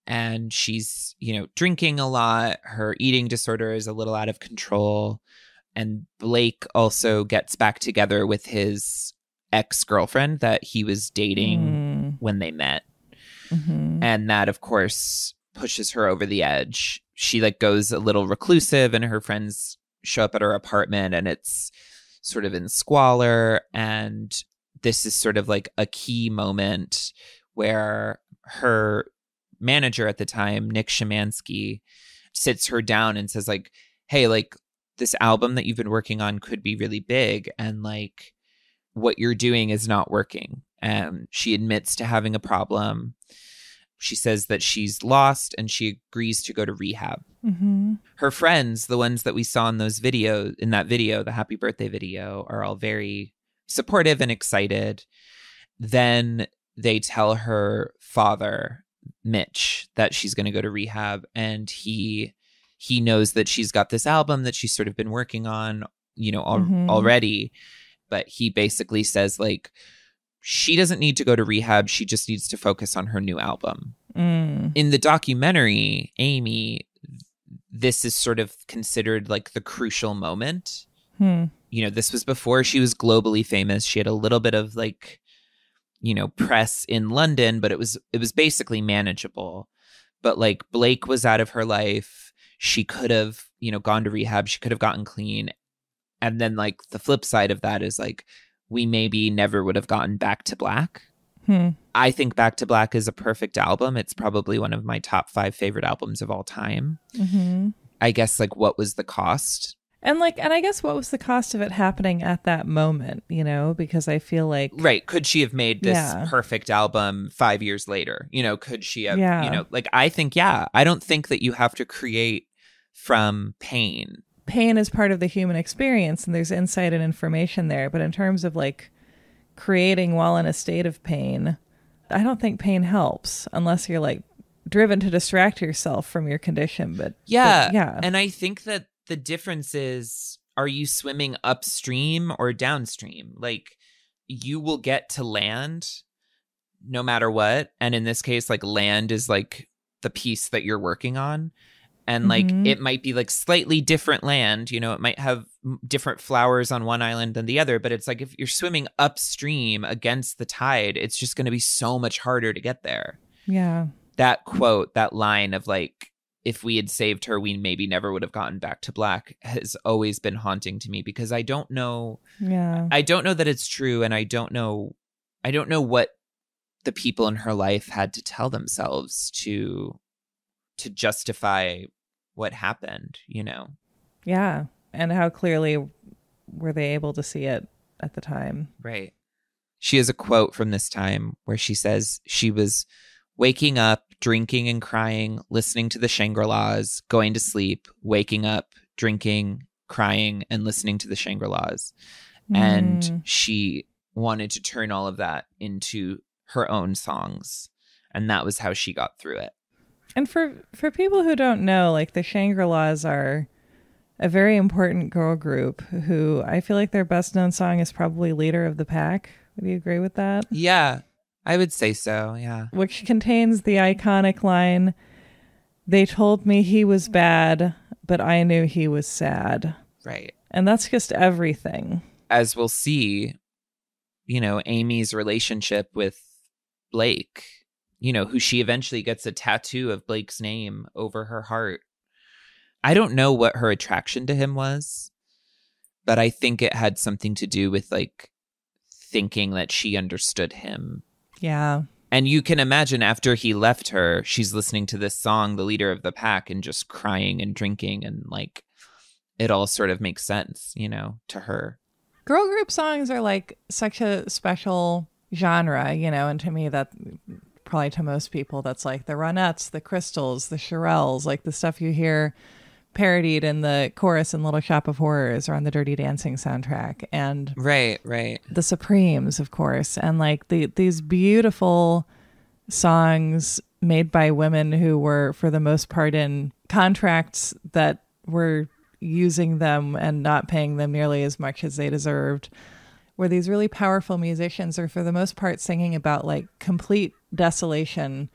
[SPEAKER 6] And she's, you know, drinking a lot. Her eating disorder is a little out of control. And Blake also gets back together with his ex-girlfriend that he was dating when they met. And that, of course, pushes her over the edge. She like goes a little reclusive, and her friends show up at her apartment, and it's sort of in squalor. And this is sort of like a key moment where her manager at the time, Nick Szymanski, sits her down and says like, "Hey, like this album that you've been working on could be really big, and like what you're doing is not working." And she admits to having a problem. She says that she's lost, and she agrees to go to rehab. Her friends, the ones that we saw in that video, the happy birthday video, are all very supportive and excited. Then they tell her father, Mitch, that she's going to go to rehab, and he knows that she's got this album that she's sort of been working on, you know, already. but he basically says, like, she doesn't need to go to rehab. She just needs to focus on her new album. In the documentary, Amy, this is sort of considered like the crucial moment. You know, this was before she was globally famous. She had a little bit of like, you know, press in London, but it was basically manageable. But like Blake was out of her life. She could have, you know, gone to rehab. She could have gotten clean. And then like the flip side of that is like, we maybe never would have gotten Back to Black. I think Back to Black is a perfect album. It's probably one of my top 5 favorite albums of all time. I guess like what was the cost?
[SPEAKER 1] And I guess what was the cost of it happening at that moment, you know, because I feel like...
[SPEAKER 6] Right. Could she have made this perfect album 5 years later? You know, could she have, you know, like, I think, I don't think that you have to create from pain.
[SPEAKER 1] Pain is part of the human experience and there's insight and information there. But in terms of like creating while in a state of pain, I don't think pain helps unless you're like driven to distract yourself from your condition. But yeah.
[SPEAKER 6] And I think that the difference is, are you swimming upstream or downstream? Like, you will get to land no matter what. And in this case, like, land is like the piece that you're working on. And like, it might be like slightly different land, you know, it might have different flowers on one island than the other. But it's like, if you're swimming upstream against the tide, it's just going to be so much harder to get there.
[SPEAKER 1] Yeah.
[SPEAKER 6] That quote, that line of like, if we had saved her, we maybe never would have gotten Back to Black, has always been haunting to me, because I don't know. I don't know that it's true. And I don't know what the people in her life had to tell themselves to justify what happened, you know?
[SPEAKER 1] Yeah. And how clearly were they able to see it at the time?
[SPEAKER 6] Right. She has a quote from this time where she says she was waking up, drinking and crying, listening to the Shangri-Las, going to sleep, waking up, drinking, crying, and listening to the Shangri-Las. And she wanted to turn all of that into her own songs. And that was how she got through it.
[SPEAKER 1] And for people who don't know, like, the Shangri-Las are a very important girl group who I feel like their best known song is probably Leader of the Pack. Would you agree with that?
[SPEAKER 6] Yeah, I would say so, yeah.
[SPEAKER 1] Which contains the iconic line, "They told me he was bad, but I knew he was sad."
[SPEAKER 6] Right.
[SPEAKER 1] And that's just everything.
[SPEAKER 6] As we'll see, you know, Amy's relationship with Blake, you know, who she eventually gets a tattoo of Blake's name over her heart. I don't know what her attraction to him was, but I think it had something to do with like thinking that she understood him.
[SPEAKER 1] Yeah.
[SPEAKER 6] And you can imagine after he left her, she's listening to this song, The Leader of the Pack, and just crying and drinking, and like it all sort of makes sense, you know, to her.
[SPEAKER 1] Girl group songs are like such a special genre, you know, and to me that probably to most people that's like the Ronettes, the Crystals, the Shirelles, like the stuff you hear parodied in the chorus in Little Shop of Horrors or on the Dirty Dancing soundtrack. And
[SPEAKER 6] right.
[SPEAKER 1] The Supremes, of course. And like these beautiful songs made by women who were, for the most part, in contracts that were using them and not paying them nearly as much as they deserved, where these really powerful musicians are, for the most part, singing about like complete desolation,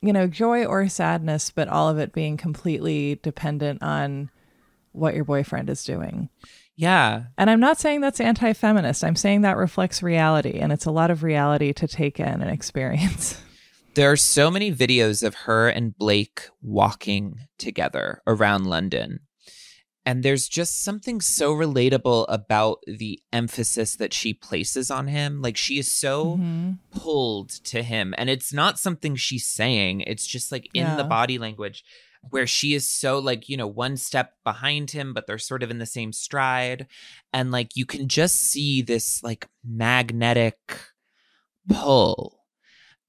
[SPEAKER 1] you know, joy or sadness, but all of it being completely dependent on what your boyfriend is doing.
[SPEAKER 6] Yeah.
[SPEAKER 1] And I'm not saying that's anti-feminist. I'm saying that reflects reality, and it's a lot of reality to take in and experience.
[SPEAKER 6] There are so many videos of her and Blake walking together around London. And there's just something so relatable about the emphasis that she places on him. Like, she is so pulled to him. And it's not something she's saying. It's just like in the body language, where she is so like, you know, one step behind him, but they're sort of in the same stride. And like, you can just see this like magnetic pull.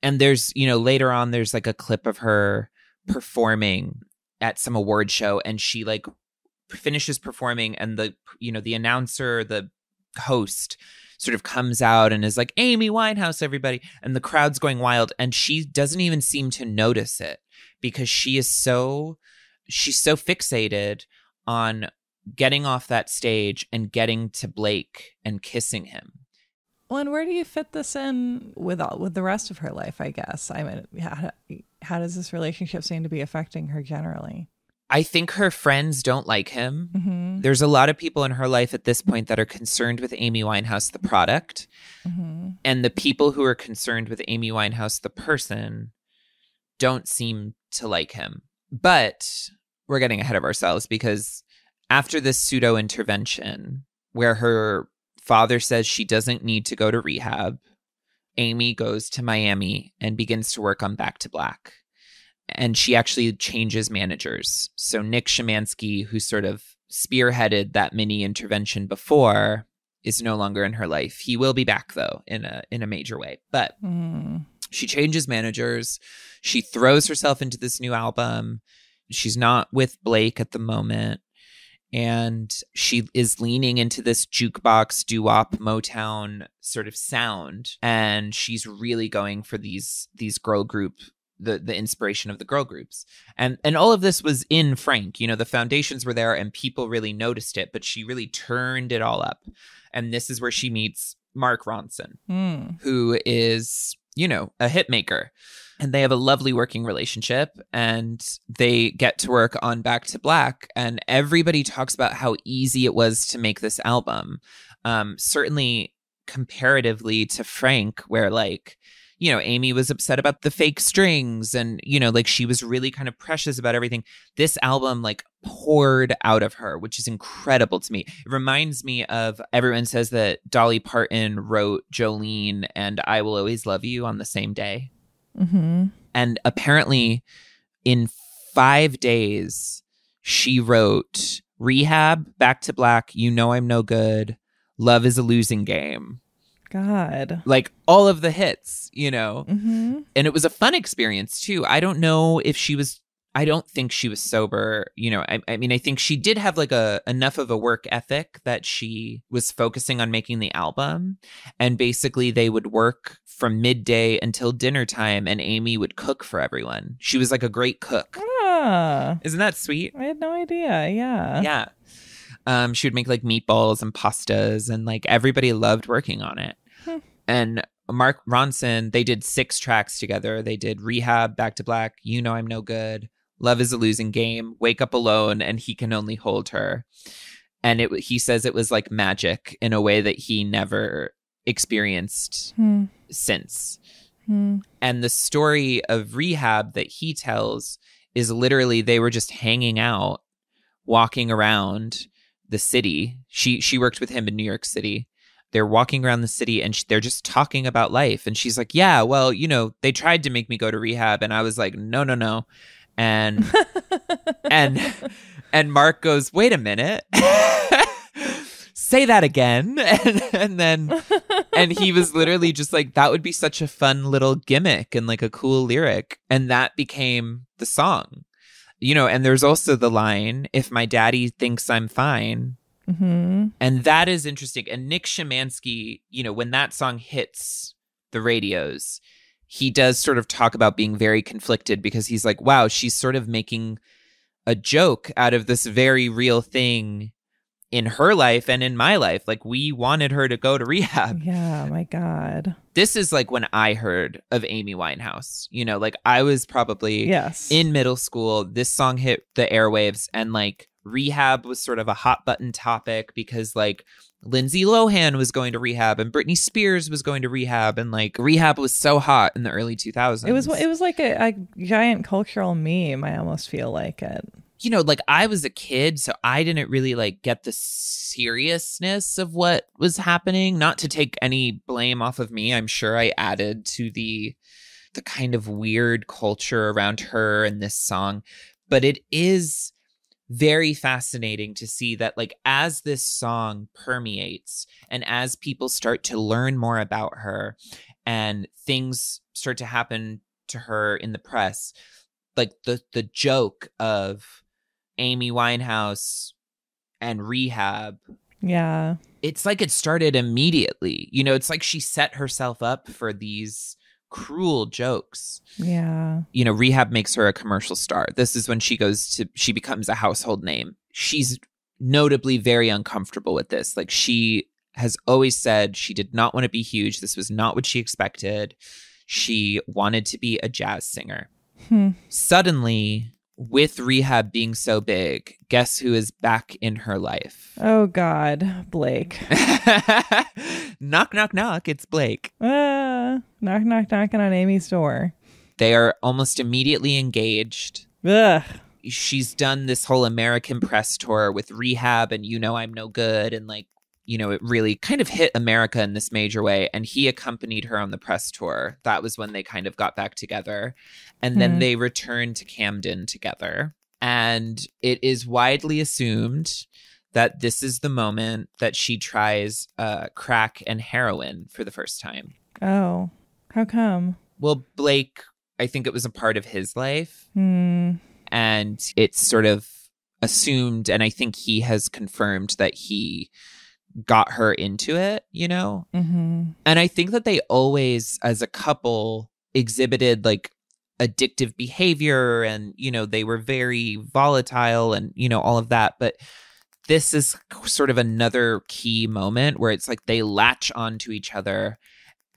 [SPEAKER 6] And there's, you know, later on, there's like a clip of her performing at some award show, and she like finishes performing, and the, you know, the announcer, the host, sort of comes out and is like, "Amy Winehouse, everybody," and the crowd's going wild, and she doesn't even seem to notice it, because she's so fixated on getting off that stage and getting to Blake and kissing him.
[SPEAKER 1] Well, and where do you fit this in with the rest of her life, I guess? I mean, how does this relationship seem to be affecting her generally?
[SPEAKER 6] I think her friends don't like him.
[SPEAKER 1] Mm-hmm.
[SPEAKER 6] There's a lot of people in her life at this point that are concerned with Amy Winehouse, the product.
[SPEAKER 1] Mm-hmm.
[SPEAKER 6] And the people who are concerned with Amy Winehouse, the person, don't seem to like him. But we're getting ahead of ourselves because after this pseudo intervention where her father says she doesn't need to go to rehab, Amy goes to Miami and begins to work on Back to Black. And she actually changes managers. So Nick Shymansky, who sort of spearheaded that mini intervention before, is no longer in her life. He will be back, though, in a major way. But she changes managers. She throws herself into this new album. She's not with Blake at the moment. And she is leaning into this jukebox, doo-wop, Motown sort of sound. And she's really going for these girl group, the inspiration of the girl groups. And all of this was in Frank. You know, the foundations were there and people really noticed it, but she really turned it all up. And this is where she meets Mark Ronson, who is, you know, a hit maker. And they have a lovely working relationship and they get to work on Back to Black. And everybody talks about how easy it was to make this album. Certainly comparatively to Frank, where like, you know, Amy was upset about the fake strings and, you know, like she was really kind of precious about everything. This album like poured out of her, which is incredible to me. It reminds me of, everyone says that Dolly Parton wrote Jolene and I Will Always Love You on the same day.
[SPEAKER 1] Mm-hmm.
[SPEAKER 6] And apparently in 5 days, she wrote Rehab, Back to Black, You Know I'm No Good, Love is a Losing Game.
[SPEAKER 1] God.
[SPEAKER 6] Like all of the hits, you know?
[SPEAKER 1] Mm-hmm.
[SPEAKER 6] And it was a fun experience too. I don't know if she was, I don't think she was sober. You know, I mean, I think she did have like enough of a work ethic that she was focusing on making the album. And basically they would work from midday until dinner time and Amy would cook for everyone. She was like a great cook.
[SPEAKER 1] Ah.
[SPEAKER 6] Isn't that sweet?
[SPEAKER 1] I had no idea. Yeah.
[SPEAKER 6] Yeah. She would make like meatballs and pastas and like everybody loved working on it. And Mark Ronson, they did 6 tracks together. They did Rehab, Back to Black, You Know I'm No Good, Love is a Losing Game, Wake Up Alone, and He Can Only Hold Her. And he says it was like magic in a way that he never experienced since. And the story of Rehab that he tells is literally they were just hanging out, walking around the city. She worked with him in New York City. They're walking around the city and they're just talking about life. And she's like, yeah, well, you know, they tried to make me go to rehab. And I was like, no. And and Mark goes, wait a minute. Say that again. And he was literally just like, that would be such a fun little gimmick and like a cool lyric. And that became the song. You know, and there's also the line, if my daddy thinks I'm fine.
[SPEAKER 1] Mm-hmm.
[SPEAKER 6] And that is interesting. And Nick Shymansky, you know, when that song hits the radios, he does sort of talk about being very conflicted because he's like, wow, she's sort of making a joke out of this very real thing in her life and in my life. Like, we wanted her to go to rehab.
[SPEAKER 1] Yeah, my God.
[SPEAKER 6] This is like when I heard of Amy Winehouse. You know, like I was probably in middle school. This song hit the airwaves and like rehab was sort of a hot button topic because like Lindsay Lohan was going to rehab and Britney Spears was going to rehab, and like rehab was so hot in the early 2000s.
[SPEAKER 1] It was like a giant cultural meme. I almost feel like it.
[SPEAKER 6] You know, like I was a kid, so I didn't really like get the seriousness of what was happening. Not to take any blame off of me. I'm sure I added to the kind of weird culture around her and this song. But it is very fascinating to see that like as this song permeates and as people start to learn more about her and things start to happen to her in the press, like the joke of Amy Winehouse and rehab.
[SPEAKER 1] Yeah.
[SPEAKER 6] It's like it started immediately. You know, it's like she set herself up for these cruel jokes.
[SPEAKER 1] Yeah.
[SPEAKER 6] You know, rehab makes her a commercial star. This is when she becomes a household name. She's notably very uncomfortable with this. Like, she has always said she did not want to be huge. This was not what she expected. She wanted to be a jazz singer. Suddenly, with rehab being so big, guess who is back in her life?
[SPEAKER 1] Oh, God. Blake.
[SPEAKER 6] Knock, knock, knock. It's Blake.
[SPEAKER 1] Knock, knock, knocking on Amy's door.
[SPEAKER 6] They are almost immediately engaged.
[SPEAKER 1] Ugh.
[SPEAKER 6] She's done this whole American press tour with rehab and You Know I'm No Good. And like, you know, it really kind of hit America in this major way. And he accompanied her on the press tour. That was when they kind of got back together. And then they returned to Camden together. And it is widely assumed that this is the moment that she tries crack and heroin for the first time.
[SPEAKER 1] Oh, how come?
[SPEAKER 6] Well, Blake, I think it was a part of his life. And it's sort of assumed, and I think he has confirmed that he got her into it, you know? And I think that they always, as a couple, exhibited like addictive behavior and, you know, they were very volatile and, you know, all of that. But this is sort of another key moment where it's like they latch onto each other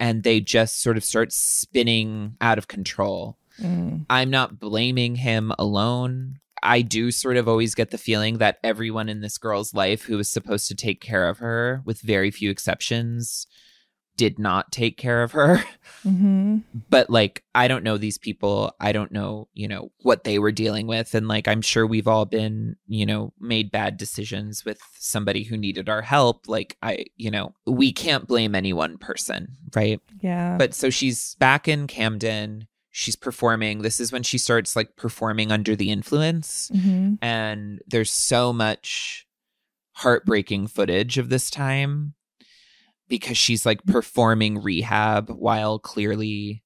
[SPEAKER 6] and they just sort of start spinning out of control. I'm not blaming him alone. I do sort of always get the feeling that everyone in this girl's life who was supposed to take care of her, with very few exceptions, did not take care of her. But like, I don't know these people. I don't know, you know, what they were dealing with. And like, I'm sure we've all been, you know, made bad decisions with somebody who needed our help. Like you know, we can't blame any one person, right?
[SPEAKER 1] Yeah.
[SPEAKER 6] But so she's back in Camden. She's performing. This is when she starts like performing under the influence. And there's so much heartbreaking footage of this time because she's like performing rehab while clearly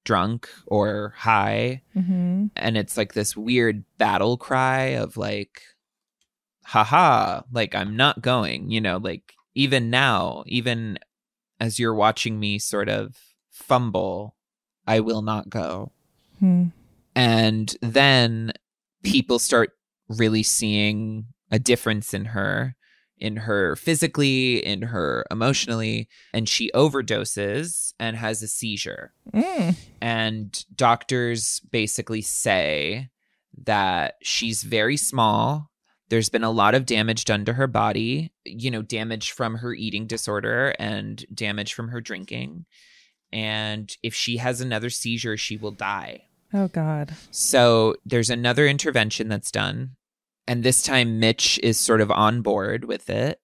[SPEAKER 6] drunk or high. And it's like this weird battle cry of like, haha, like I'm not going, you know, like even now, even as you're watching me sort of fumble, I will not go. And then people start really seeing a difference in her physically, in her emotionally, and she overdoses and has a seizure. And doctors basically say that she's very small. There's been a lot of damage done to her body, you know, damage from her eating disorder and damage from her drinking. And if she has another seizure, she will die.
[SPEAKER 1] Oh, God.
[SPEAKER 6] So there's another intervention that's done. And this time Mitch is sort of on board with it.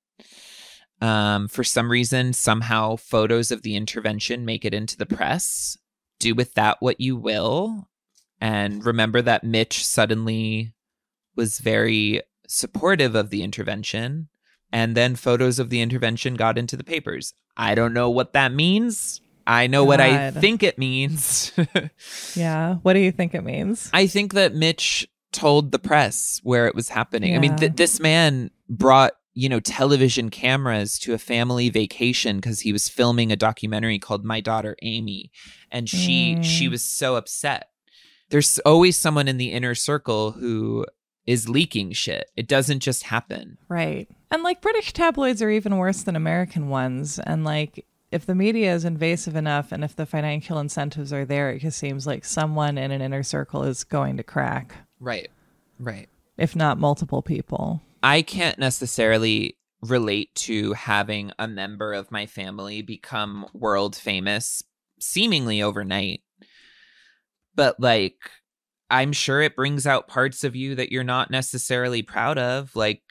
[SPEAKER 6] For some reason, somehow photos of the intervention make it into the press. Do with that what you will. And remember that Mitch suddenly was very supportive of the intervention. And then photos of the intervention got into the papers. I don't know what that means. I know what I think it means.
[SPEAKER 1] Yeah. What do you think it means?
[SPEAKER 6] I think that Mitch told the press where it was happening. I mean, this man brought, you know, television cameras to a family vacation because he was filming a documentary called My Daughter Amy. And she was so upset. There's always someone in the inner circle who is leaking shit. It doesn't just happen.
[SPEAKER 1] Right. And like British tabloids are even worse than American ones. And like, if the media is invasive enough and if the financial incentives are there, it just seems like someone in an inner circle is going to crack.
[SPEAKER 6] Right. Right.
[SPEAKER 1] If not multiple people.
[SPEAKER 6] I can't necessarily relate to having a member of my family become world famous seemingly overnight. But like, I'm sure it brings out parts of you that you're not necessarily proud of. Like,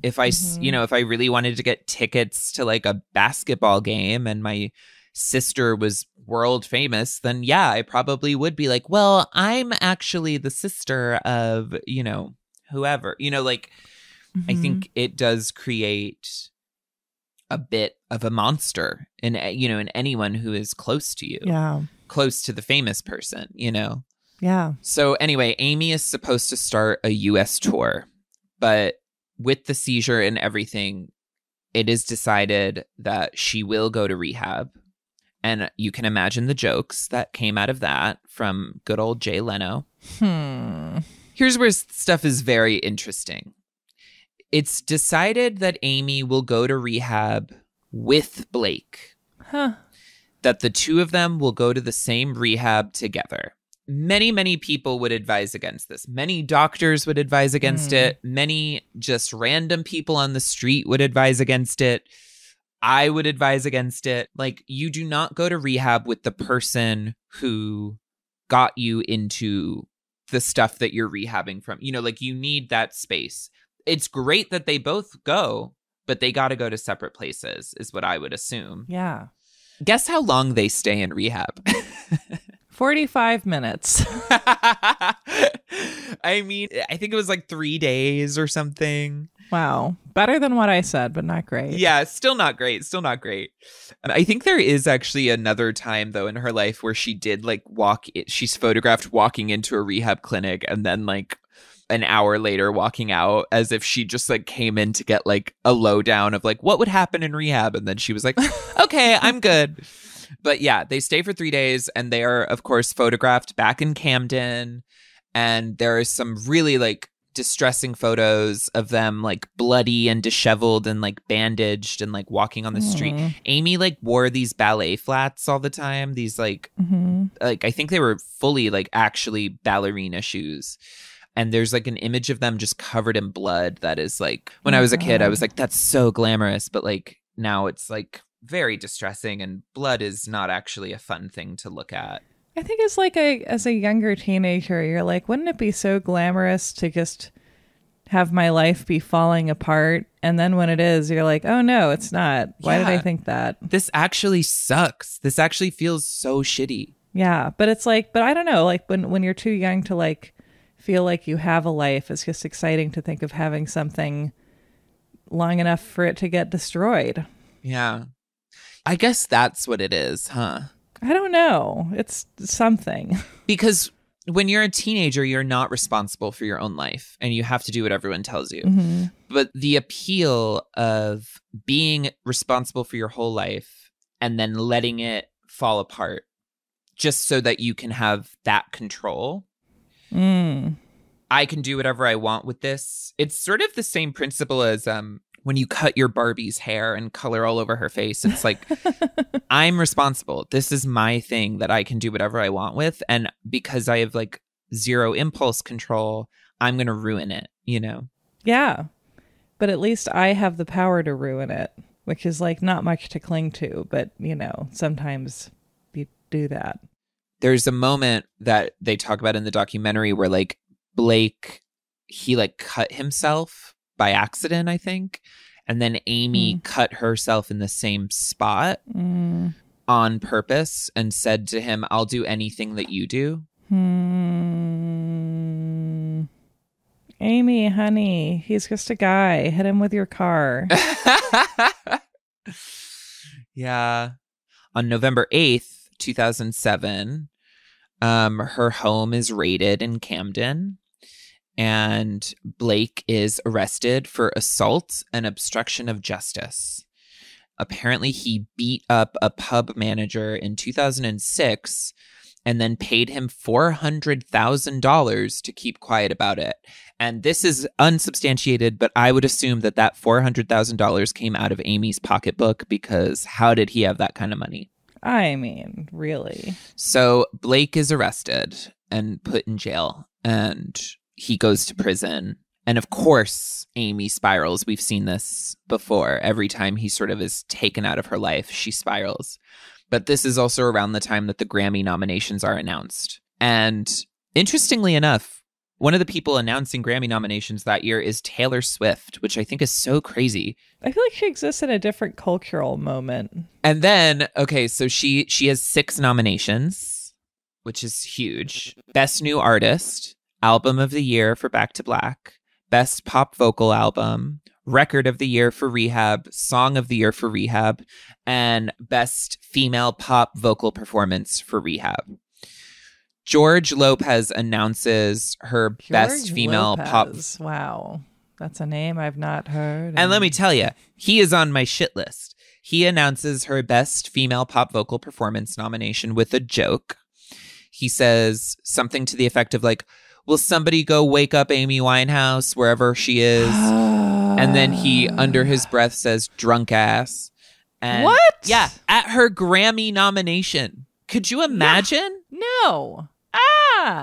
[SPEAKER 6] if I, you know, if I really wanted to get tickets to like a basketball game and my sister was world famous, then yeah, I probably would be like, well, I'm actually the sister of, you know, whoever, you know, like, I think it does create a bit of a monster in, you know, in anyone who is close to you.
[SPEAKER 1] Yeah.
[SPEAKER 6] Close to the famous person, you know?
[SPEAKER 1] Yeah.
[SPEAKER 6] So anyway, Amy is supposed to start a US tour, but with the seizure and everything, it is decided that she will go to rehab. And you can imagine the jokes that came out of that from good old Jay Leno. Here's where stuff is very interesting. It's decided that Amy will go to rehab with Blake.
[SPEAKER 1] Huh.
[SPEAKER 6] That the two of them will go to the same rehab together. Many, many people would advise against this. Many doctors would advise against it. Many just random people on the street would advise against it. I would advise against it. Like, you do not go to rehab with the person who got you into the stuff that you're rehabbing from. You know, like, you need that space. It's great that they both go, but they got to go to separate places, is what I would assume.
[SPEAKER 1] Yeah.
[SPEAKER 6] Guess how long they stay in rehab?
[SPEAKER 1] 45 minutes.
[SPEAKER 6] I mean, I think it was like 3 days or something.
[SPEAKER 1] Wow. Better than what I said, but not great.
[SPEAKER 6] Yeah, still not great. Still not great. I think there is actually another time, though, in her life where she did like she's photographed walking into a rehab clinic and then like an hour later walking out, as if she just like came in to get like a lowdown of like what would happen in rehab. And then she was like, okay, I'm good. But yeah, they stay for 3 days and they are, of course, photographed back in Camden. And there are some really like distressing photos of them like bloody and disheveled and like bandaged and like walking on the street. Amy like wore these ballet flats all the time. These like I think they were fully like actually ballerina shoes. And there's like an image of them just covered in blood that is like, when I was a kid, I was like, that's so glamorous. But like now it's like very distressing, and blood is not actually a fun thing to look at.
[SPEAKER 1] I think it's like as a younger teenager, you're like, wouldn't it be so glamorous to just have my life be falling apart? And then when it is, you're like, oh no, it's not. Why did I think that?
[SPEAKER 6] This actually sucks. This actually feels so shitty.
[SPEAKER 1] Yeah. But it's like, but I don't know, like when you're too young to like feel like you have a life, it's just exciting to think of having something long enough for it to get destroyed.
[SPEAKER 6] Yeah. I guess that's what it is, huh?
[SPEAKER 1] I don't know. It's something.
[SPEAKER 6] Because when you're a teenager, you're not responsible for your own life and you have to do what everyone tells you.
[SPEAKER 1] Mm-hmm.
[SPEAKER 6] But the appeal of being responsible for your whole life and then letting it fall apart just so that you can have that control. I can do whatever I want with this. It's sort of the same principle as when you cut your Barbie's hair and color all over her face. It's like, I'm responsible. This is my thing that I can do whatever I want with. And because I have like zero impulse control, I'm going to ruin it, you know?
[SPEAKER 1] Yeah. But at least I have the power to ruin it, which is like not much to cling to. But, you know, sometimes you do that.
[SPEAKER 6] There's a moment that they talk about in the documentary where like Blake, he like cut himself by accident, I think. And then Amy cut herself in the same spot on purpose and said to him, I'll do anything that you do.
[SPEAKER 1] Amy, honey, he's just a guy. Hit him with your car.
[SPEAKER 6] Yeah. On November 8th, 2007, her home is raided in Camden. And Blake is arrested for assault and obstruction of justice. Apparently, he beat up a pub manager in 2006 and then paid him $400,000 to keep quiet about it. And this is unsubstantiated, but I would assume that that $400,000 came out of Amy's pocketbook, because how did he have that kind of money?
[SPEAKER 1] I mean, really?
[SPEAKER 6] So Blake is arrested and put in jail, and he goes to prison. And of course, Amy spirals. We've seen this before. Every time he sort of is taken out of her life, she spirals. But this is also around the time that the Grammy nominations are announced. And interestingly enough, one of the people announcing Grammy nominations that year is Taylor Swift, which I think is so crazy.
[SPEAKER 1] I feel like she exists in a different cultural moment.
[SPEAKER 6] And then, okay, so she has 6 nominations, which is huge. Best New Artist, Album of the Year for Back to Black, Best Pop Vocal Album, Record of the Year for Rehab, Song of the Year for Rehab, and Best Female Pop Vocal Performance for Rehab. George Lopez announces her Best Female Pop.
[SPEAKER 1] Wow. That's a name I've not heard.
[SPEAKER 6] And let me tell you, he is on my shit list. He announces her Best Female Pop Vocal Performance nomination with a joke. He says something to the effect of like, will somebody go wake up Amy Winehouse wherever she is? And then he, under his breath, says, drunk ass. And
[SPEAKER 1] what?
[SPEAKER 6] Yeah, at her Grammy nomination. Could you imagine?
[SPEAKER 1] Yeah. No.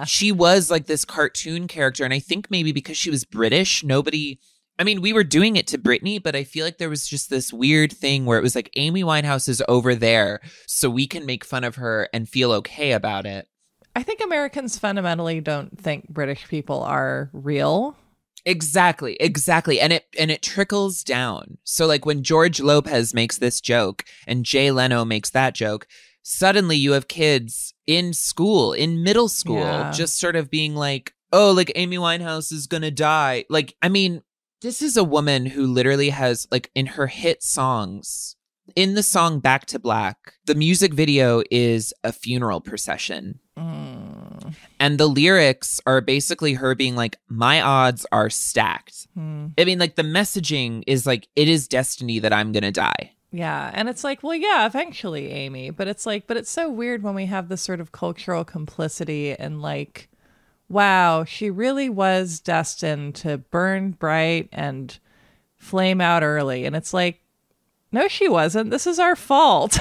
[SPEAKER 6] She was like this cartoon character. And I think maybe because she was British, we were doing it to Britney, but I feel like there was just this weird thing where it was like Amy Winehouse is over there, so we can make fun of her and feel okay about it.
[SPEAKER 1] I think Americans fundamentally don't think British people are real.
[SPEAKER 6] Exactly. And it trickles down. So like when George Lopez makes this joke and Jay Leno makes that joke, suddenly you have kids in middle school, just sort of being like, oh, like Amy Winehouse is gonna die. Like, I mean, this is a woman who literally has, like, in her hit songs, in the song Back to Black, the music video is a funeral procession. And the lyrics are basically her being like, my odds are stacked. I mean, like, the messaging is like, it is destiny that I'm going to die.
[SPEAKER 1] Yeah. And it's like, well, yeah, eventually, Amy. But it's like, but it's so weird when we have this sort of cultural complicity and like, wow, she really was destined to burn bright and flame out early. And it's like, no, she wasn't. This is our fault.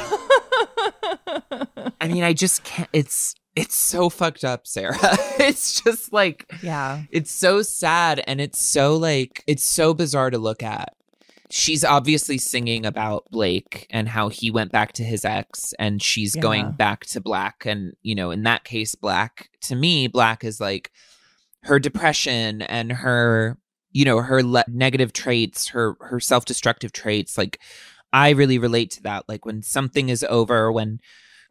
[SPEAKER 6] I mean, I just can't. It's so fucked up, Sarah. It's just like,
[SPEAKER 1] yeah,
[SPEAKER 6] it's so sad. And it's so like, it's so bizarre to look at. She's obviously singing about Blake and how he went back to his ex, and she's going back to Black. And, you know, in that case, Black, to me, Black is like her depression and her, you know, her negative traits, her self-destructive traits. Like, I really relate to that. Like, when something is over, when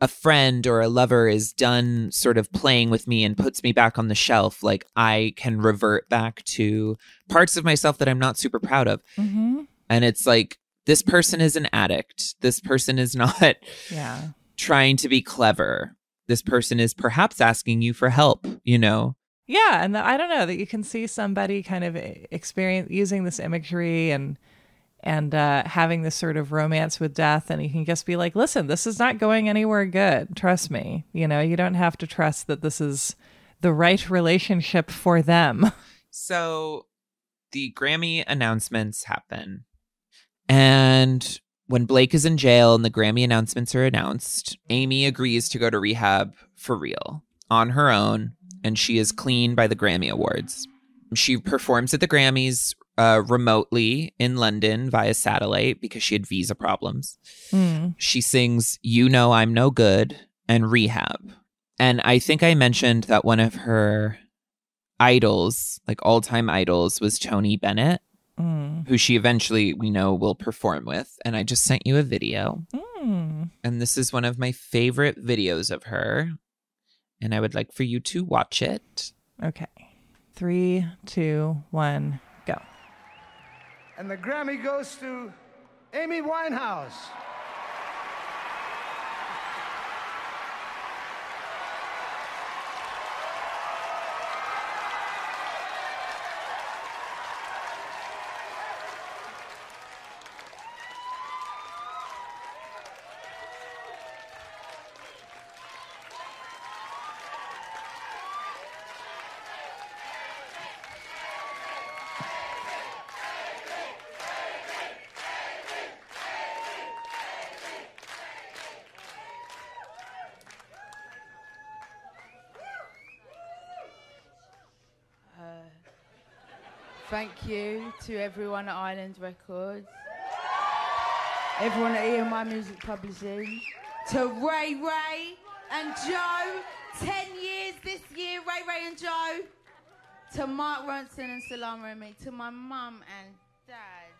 [SPEAKER 6] a friend or a lover is done sort of playing with me and puts me back on the shelf, like, I can revert back to parts of myself that I'm not super proud of.
[SPEAKER 1] Mm-hmm.
[SPEAKER 6] And it's like, this person is an addict. This person is not trying to be clever. This person is perhaps asking you for help, you know?
[SPEAKER 1] Yeah. And I don't know, that you can see somebody kind of using this imagery and having this sort of romance with death. And you can just be like, listen, this is not going anywhere good. Trust me. You know, you don't have to trust that this is the right relationship for them.
[SPEAKER 6] So the Grammy announcements happen. And when Blake is in jail and the Grammy announcements are announced, Amy agrees to go to rehab for real on her own, and she is clean by the Grammy Awards. She performs at the Grammys remotely in London via satellite because she had visa problems. She sings You Know I'm No Good and Rehab. And I think I mentioned that one of her idols, like all-time idols, was Tony Bennett, who she eventually, we know, will perform with. And I just sent you a video. And this is one of my favorite videos of her. And I would like for you to watch it.
[SPEAKER 1] Okay. 3, 2, 1, go.
[SPEAKER 7] And the Grammy goes to Amy Winehouse.
[SPEAKER 8] Thank you to everyone at Island Records, everyone at EMI Music Publishing, to Ray and Joe, 10 years this year, Ray and Joe, to Mark Ronson and Salama and me, to my mum and dad,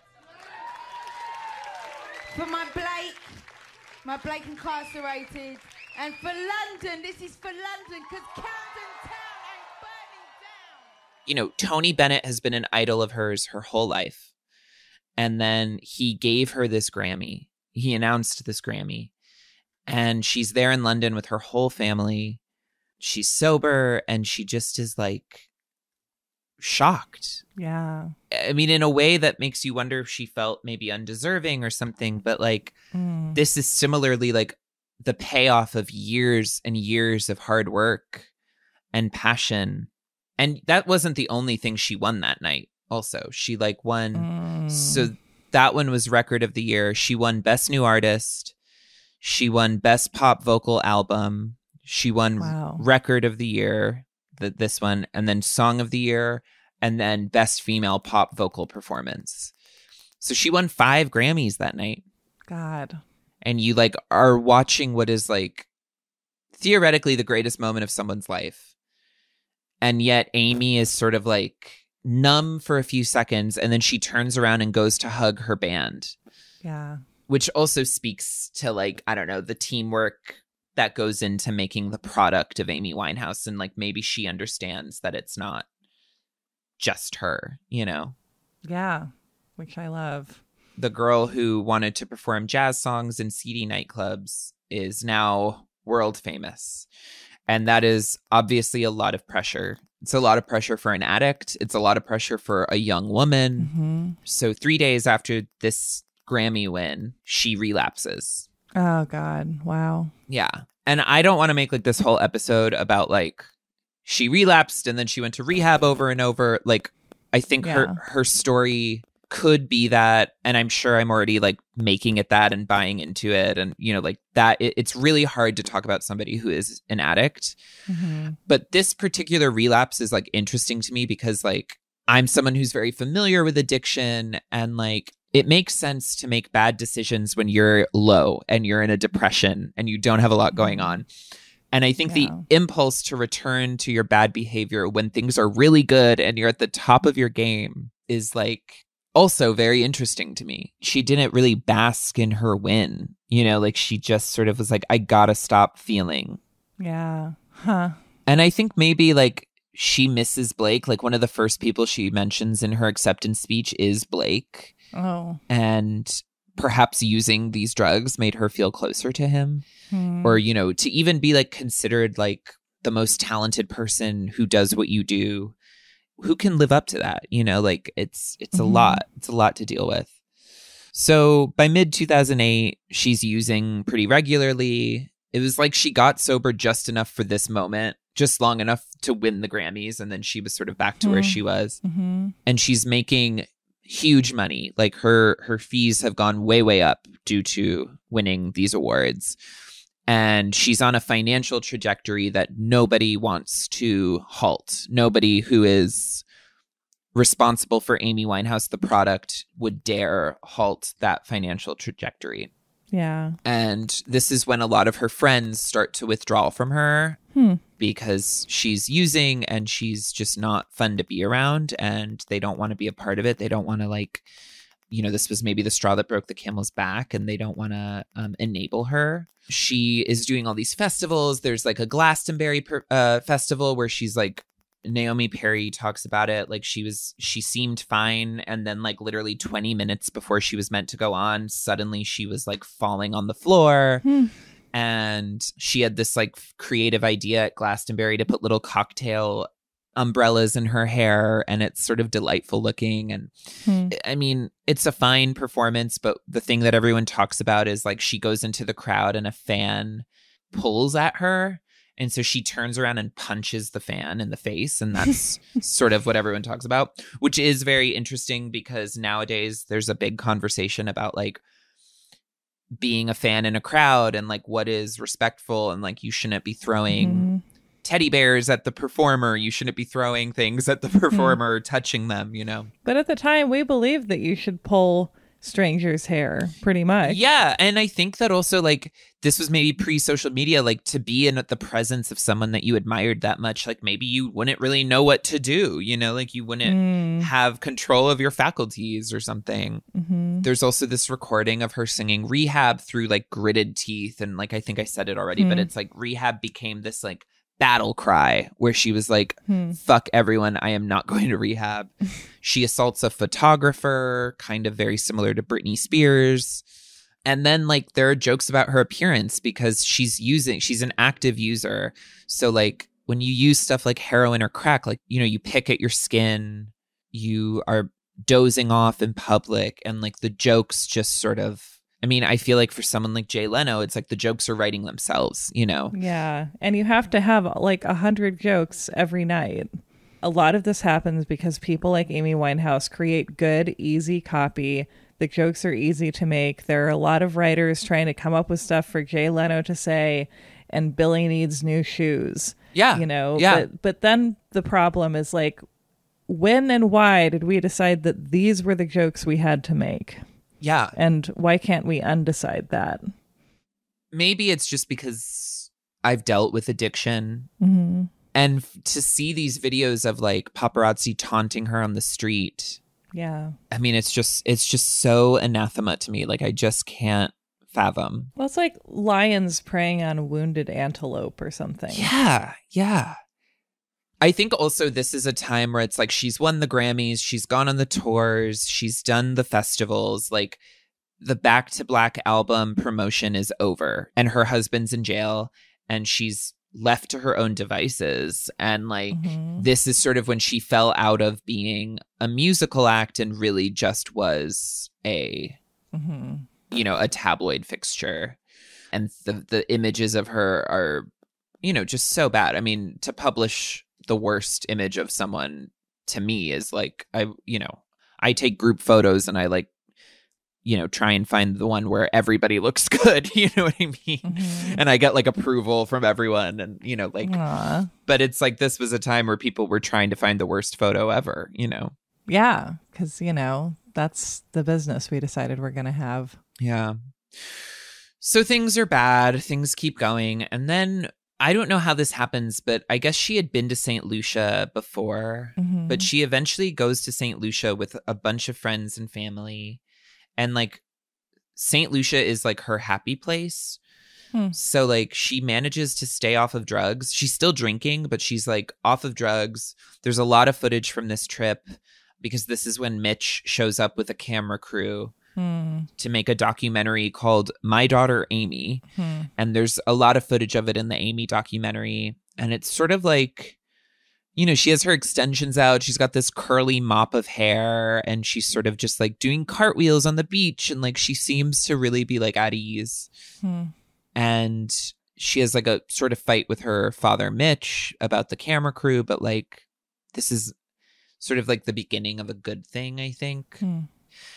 [SPEAKER 8] for my Blake incarcerated, and for London, this is for London, because Camden Town ain't burning down.
[SPEAKER 6] You know, Tony Bennett has been an idol of hers her whole life. And then he gave her this Grammy. He announced this Grammy. And she's there in London with her whole family. She's sober, and she just is like shocked.
[SPEAKER 1] Yeah.
[SPEAKER 6] I mean, in a way that makes you wonder if she felt maybe undeserving or something. But like, this is similarly like the payoff of years and years of hard work and passion And that wasn't the only thing she won that night. Also, she like won. So that one was record of the year. She won Best New Artist. She won Best Pop Vocal Album. She won Record of the Year, this one, and then Song of the Year, and then Best Female Pop Vocal Performance. So she won 5 Grammys that night.
[SPEAKER 1] God.
[SPEAKER 6] And you like are watching what is like theoretically the greatest moment of someone's life. And yet Amy is sort of like numb for a few seconds, and then she turns around and goes to hug her band.
[SPEAKER 1] Yeah.
[SPEAKER 6] Which also speaks to like, I don't know, the teamwork that goes into making the product of Amy Winehouse. And like, maybe she understands that it's not just her, you know?
[SPEAKER 1] Yeah, which I love.
[SPEAKER 6] The girl who wanted to perform jazz songs in seedy nightclubs is now world famous. And that is obviously a lot of pressure. It's a lot of pressure for an addict. It's a lot of pressure for a young woman.
[SPEAKER 1] Mm-hmm.
[SPEAKER 6] So 3 days after this Grammy win, she relapses.
[SPEAKER 1] Oh, God. Wow.
[SPEAKER 6] Yeah. And I don't want to make like this whole episode about like she relapsed and then she went to rehab over and over. Like, I think her story could be that. And I'm sure I'm already like making it that and buying into it. And, you know, like that it's really hard to talk about somebody who is an addict.
[SPEAKER 1] Mm-hmm.
[SPEAKER 6] But this particular relapse is like interesting to me because like I'm someone who's very familiar with addiction, and like it makes sense to make bad decisions when you're low and you're in a depression and you don't have a lot going on. And I think the impulse to return to your bad behavior when things are really good and you're at the top of your game is like also very interesting to me. She didn't really bask in her win, you know, like she just sort of was like, I gotta stop feeling.
[SPEAKER 1] Yeah. Huh.
[SPEAKER 6] And I think maybe like she misses Blake. Like one of the first people she mentions in her acceptance speech is Blake.
[SPEAKER 1] Oh.
[SPEAKER 6] And perhaps using these drugs made her feel closer to him. Or, you know, to even be like considered like the most talented person who does what you do, who can live up to that, you know, like it's a lot. It's a lot to deal with. So by mid 2008, she's using pretty regularly. It was like she got sober just enough for this moment, just long enough to win the Grammys. And then she was sort of back to where she was. And she's making huge money. Like her fees have gone way up due to winning these awards. And she's on a financial trajectory that nobody wants to halt. Nobody who is responsible for Amy Winehouse, the product, would dare halt that financial trajectory.
[SPEAKER 1] Yeah.
[SPEAKER 6] And this is when a lot of her friends start to withdraw from her because she's using and she's just not fun to be around, and they don't want to be a part of it. They don't want to like, you know, this was maybe the straw that broke the camel's back, and they don't want to enable her. She is doing all these festivals. There's like a Glastonbury festival where she's like, Naomi Perry talks about it. Like she seemed fine. And then like literally 20 minutes before she was meant to go on, suddenly she was like falling on the floor. And she had this like creative idea at Glastonbury to put little cocktail umbrellas in her hair, and it's sort of delightful looking. And I mean, it's a fine performance, but the thing that everyone talks about is like she goes into the crowd and a fan pulls at her. And so she turns around and punches the fan in the face. And that's sort of what everyone talks about, which is very interesting because nowadays there's a big conversation about like being a fan in a crowd and like what is respectful, and like you shouldn't be throwing teddy bears at the performer. You shouldn't be throwing things at the performer, touching them, you know. But
[SPEAKER 1] at the time, we believed that you should pull strangers' hair, pretty much.
[SPEAKER 6] Yeah, and I think that also like this was maybe pre-social media, like to be in the presence of someone that you admired that much, like maybe you wouldn't really know what to do, you know, like you wouldn't have control of your faculties or something. There's also this recording of her singing Rehab through like gritted teeth, and like I think I said it already, but it's like Rehab became this like battle cry where she was like, fuck everyone, I am not going to rehab. She assaults a photographer, kind of very similar to Britney Spears. And then like there are jokes about her appearance because she's an active user. So like when you use stuff like heroin or crack, like, you know, you pick at your skin, you are dozing off in public, and like the jokes just sort of, I mean, I feel like for someone like Jay Leno, it's like the jokes are writing themselves, you know?
[SPEAKER 1] Yeah. And you have to have like 100 jokes every night. a lot of this happens because people like Amy Winehouse create good, easy copy. The jokes are easy to make. There are a lot of writers trying to come up with stuff for Jay Leno to say, and Billy needs new shoes.
[SPEAKER 6] Yeah.
[SPEAKER 1] You know?
[SPEAKER 6] Yeah.
[SPEAKER 1] But then the problem is like, when and why did we decide that these were the jokes we had to make?
[SPEAKER 6] Yeah.
[SPEAKER 1] And why can't we undecide that?
[SPEAKER 6] Maybe it's just because I've dealt with addiction.
[SPEAKER 1] Mm-hmm.
[SPEAKER 6] And to see these videos of like paparazzi taunting her on the street.
[SPEAKER 1] Yeah.
[SPEAKER 6] I mean, it's just so anathema to me. Like, I just can't fathom.
[SPEAKER 1] Well, it's like lions preying on wounded antelope or something.
[SPEAKER 6] Yeah. Yeah. I think also this is a time where it's like she's won the Grammys, she's gone on the tours, she's done the festivals, like the Back to Black album promotion is over and her husband's in jail and she's left to her own devices. And like this is sort of when she fell out of being a musical act and really just was a, you know, a tabloid fixture. And the images of her are, you know, just so bad. I mean, to publish the worst image of someone to me is like, I take group photos and I like, you know, try and find the one where everybody looks good. You know what I mean? And I get like approval from everyone and, you know, like, but it's like, this was a time where people were trying to find the worst photo ever, you know?
[SPEAKER 1] Yeah. Cause you know, that's the business we decided we're going to have.
[SPEAKER 6] Yeah. So things are bad. Things keep going. And then I don't know how this happens, but I guess she had been to St. Lucia before, but she eventually goes to St. Lucia with a bunch of friends and family. And like St. Lucia is like her happy place. So like she manages to stay off of drugs. She's still drinking, but she's like off of drugs. There's a lot of footage from this trip because this is when Mitch shows up with a camera crew to make a documentary called My Daughter Amy. And there's a lot of footage of it in the Amy documentary. And it's sort of like, you know, she has her extensions out. She's got this curly mop of hair and she's sort of just like doing cartwheels on the beach. And like she seems to really be like at ease. And she has like a sort of fight with her father, Mitch, about the camera crew. But like this is sort of like the beginning of a good thing, I think.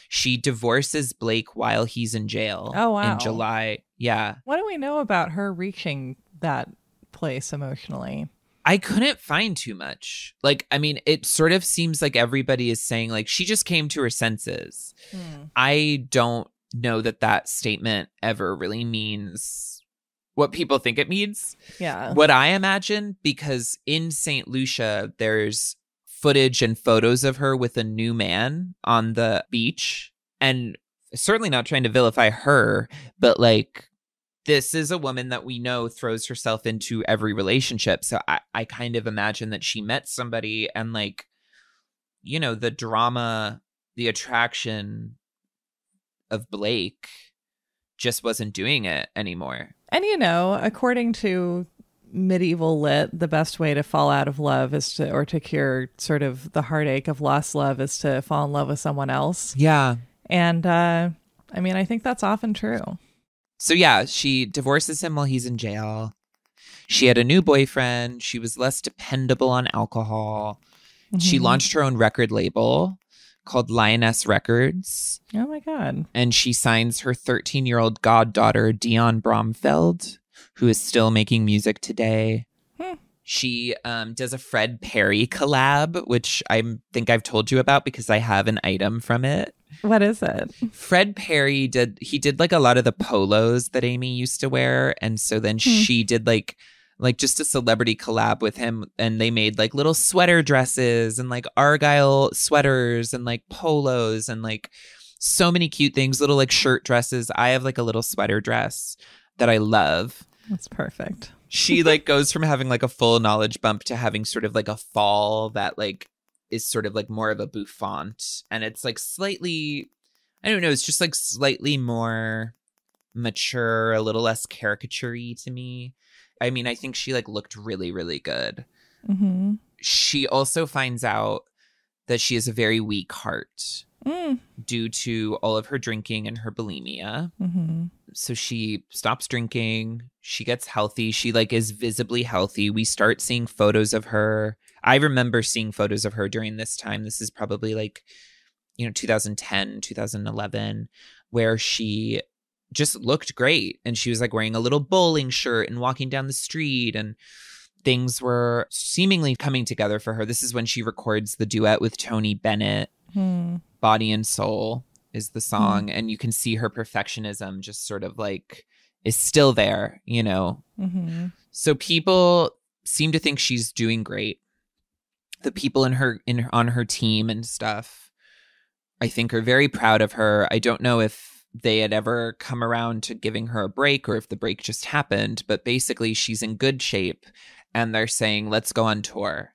[SPEAKER 6] She divorces Blake while he's in jail.
[SPEAKER 1] Oh, wow.
[SPEAKER 6] In July. Yeah.
[SPEAKER 1] What do we know about her reaching that place emotionally?
[SPEAKER 6] I couldn't find too much. Like, I mean, it sort of seems like everybody is saying like she just came to her senses. I don't know that statement ever really means what people think it means.
[SPEAKER 1] Yeah.
[SPEAKER 6] What I imagine, because in St. Lucia, there's footage and photos of her with a new man on the beach, and certainly not trying to vilify her, but like this is a woman that we know throws herself into every relationship. So I kind of imagine that she met somebody and like, you know, the drama, the attraction of Blake just wasn't doing it anymore.
[SPEAKER 1] And you know, according to medieval lit, the best way to fall out of love is to cure sort of the heartache of lost love is to fall in love with someone else.
[SPEAKER 6] Yeah.
[SPEAKER 1] And I mean, I think that's often true.
[SPEAKER 6] So yeah, she divorces him while he's in jail. She had a new boyfriend. She was less dependable on alcohol. She launched her own record label called Lioness Records.
[SPEAKER 1] Oh my God.
[SPEAKER 6] And she signs her 13-year-old goddaughter, Dion Bromfeld, who is still making music today. She does a Fred Perry collab, which I think I've told you about because I have an item from it.
[SPEAKER 1] What is it?
[SPEAKER 6] Fred Perry did like a lot of the polos that Amy used to wear. And so then she did like just a celebrity collab with him. And they made like little sweater dresses and like Argyle sweaters and like polos and like so many cute things, little like shirt dresses. I have like a little sweater dress that I love.
[SPEAKER 1] That's perfect.
[SPEAKER 6] She like goes from having like a full knowledge bump to having sort of like a fall that like is sort of like more of a bouffant. And it's like slightly, I don't know, it's just like slightly more mature, a little less caricature-y to me. I mean, I think she like looked really, really good. She also finds out that she has a very weak heart due to all of her drinking and her bulimia. So she stops drinking. She gets healthy. She like is visibly healthy. We start seeing photos of her I remember seeing photos of her during this time. This is probably like, 2010, 2011, where she just looked great. And she was like wearing a little bowling shirt and walking down the street, and things were seemingly coming together for her. This is when she records the duet with Tony Bennett. Body and Soul is the song. And you can see her perfectionism just sort of like is still there, So people seem to think she's doing great. The people on her team and stuff, I think, are very proud of her. I don't know if they had ever come around to giving her a break or if the break just happened, but basically she's in good shape and they're saying, let's go on tour.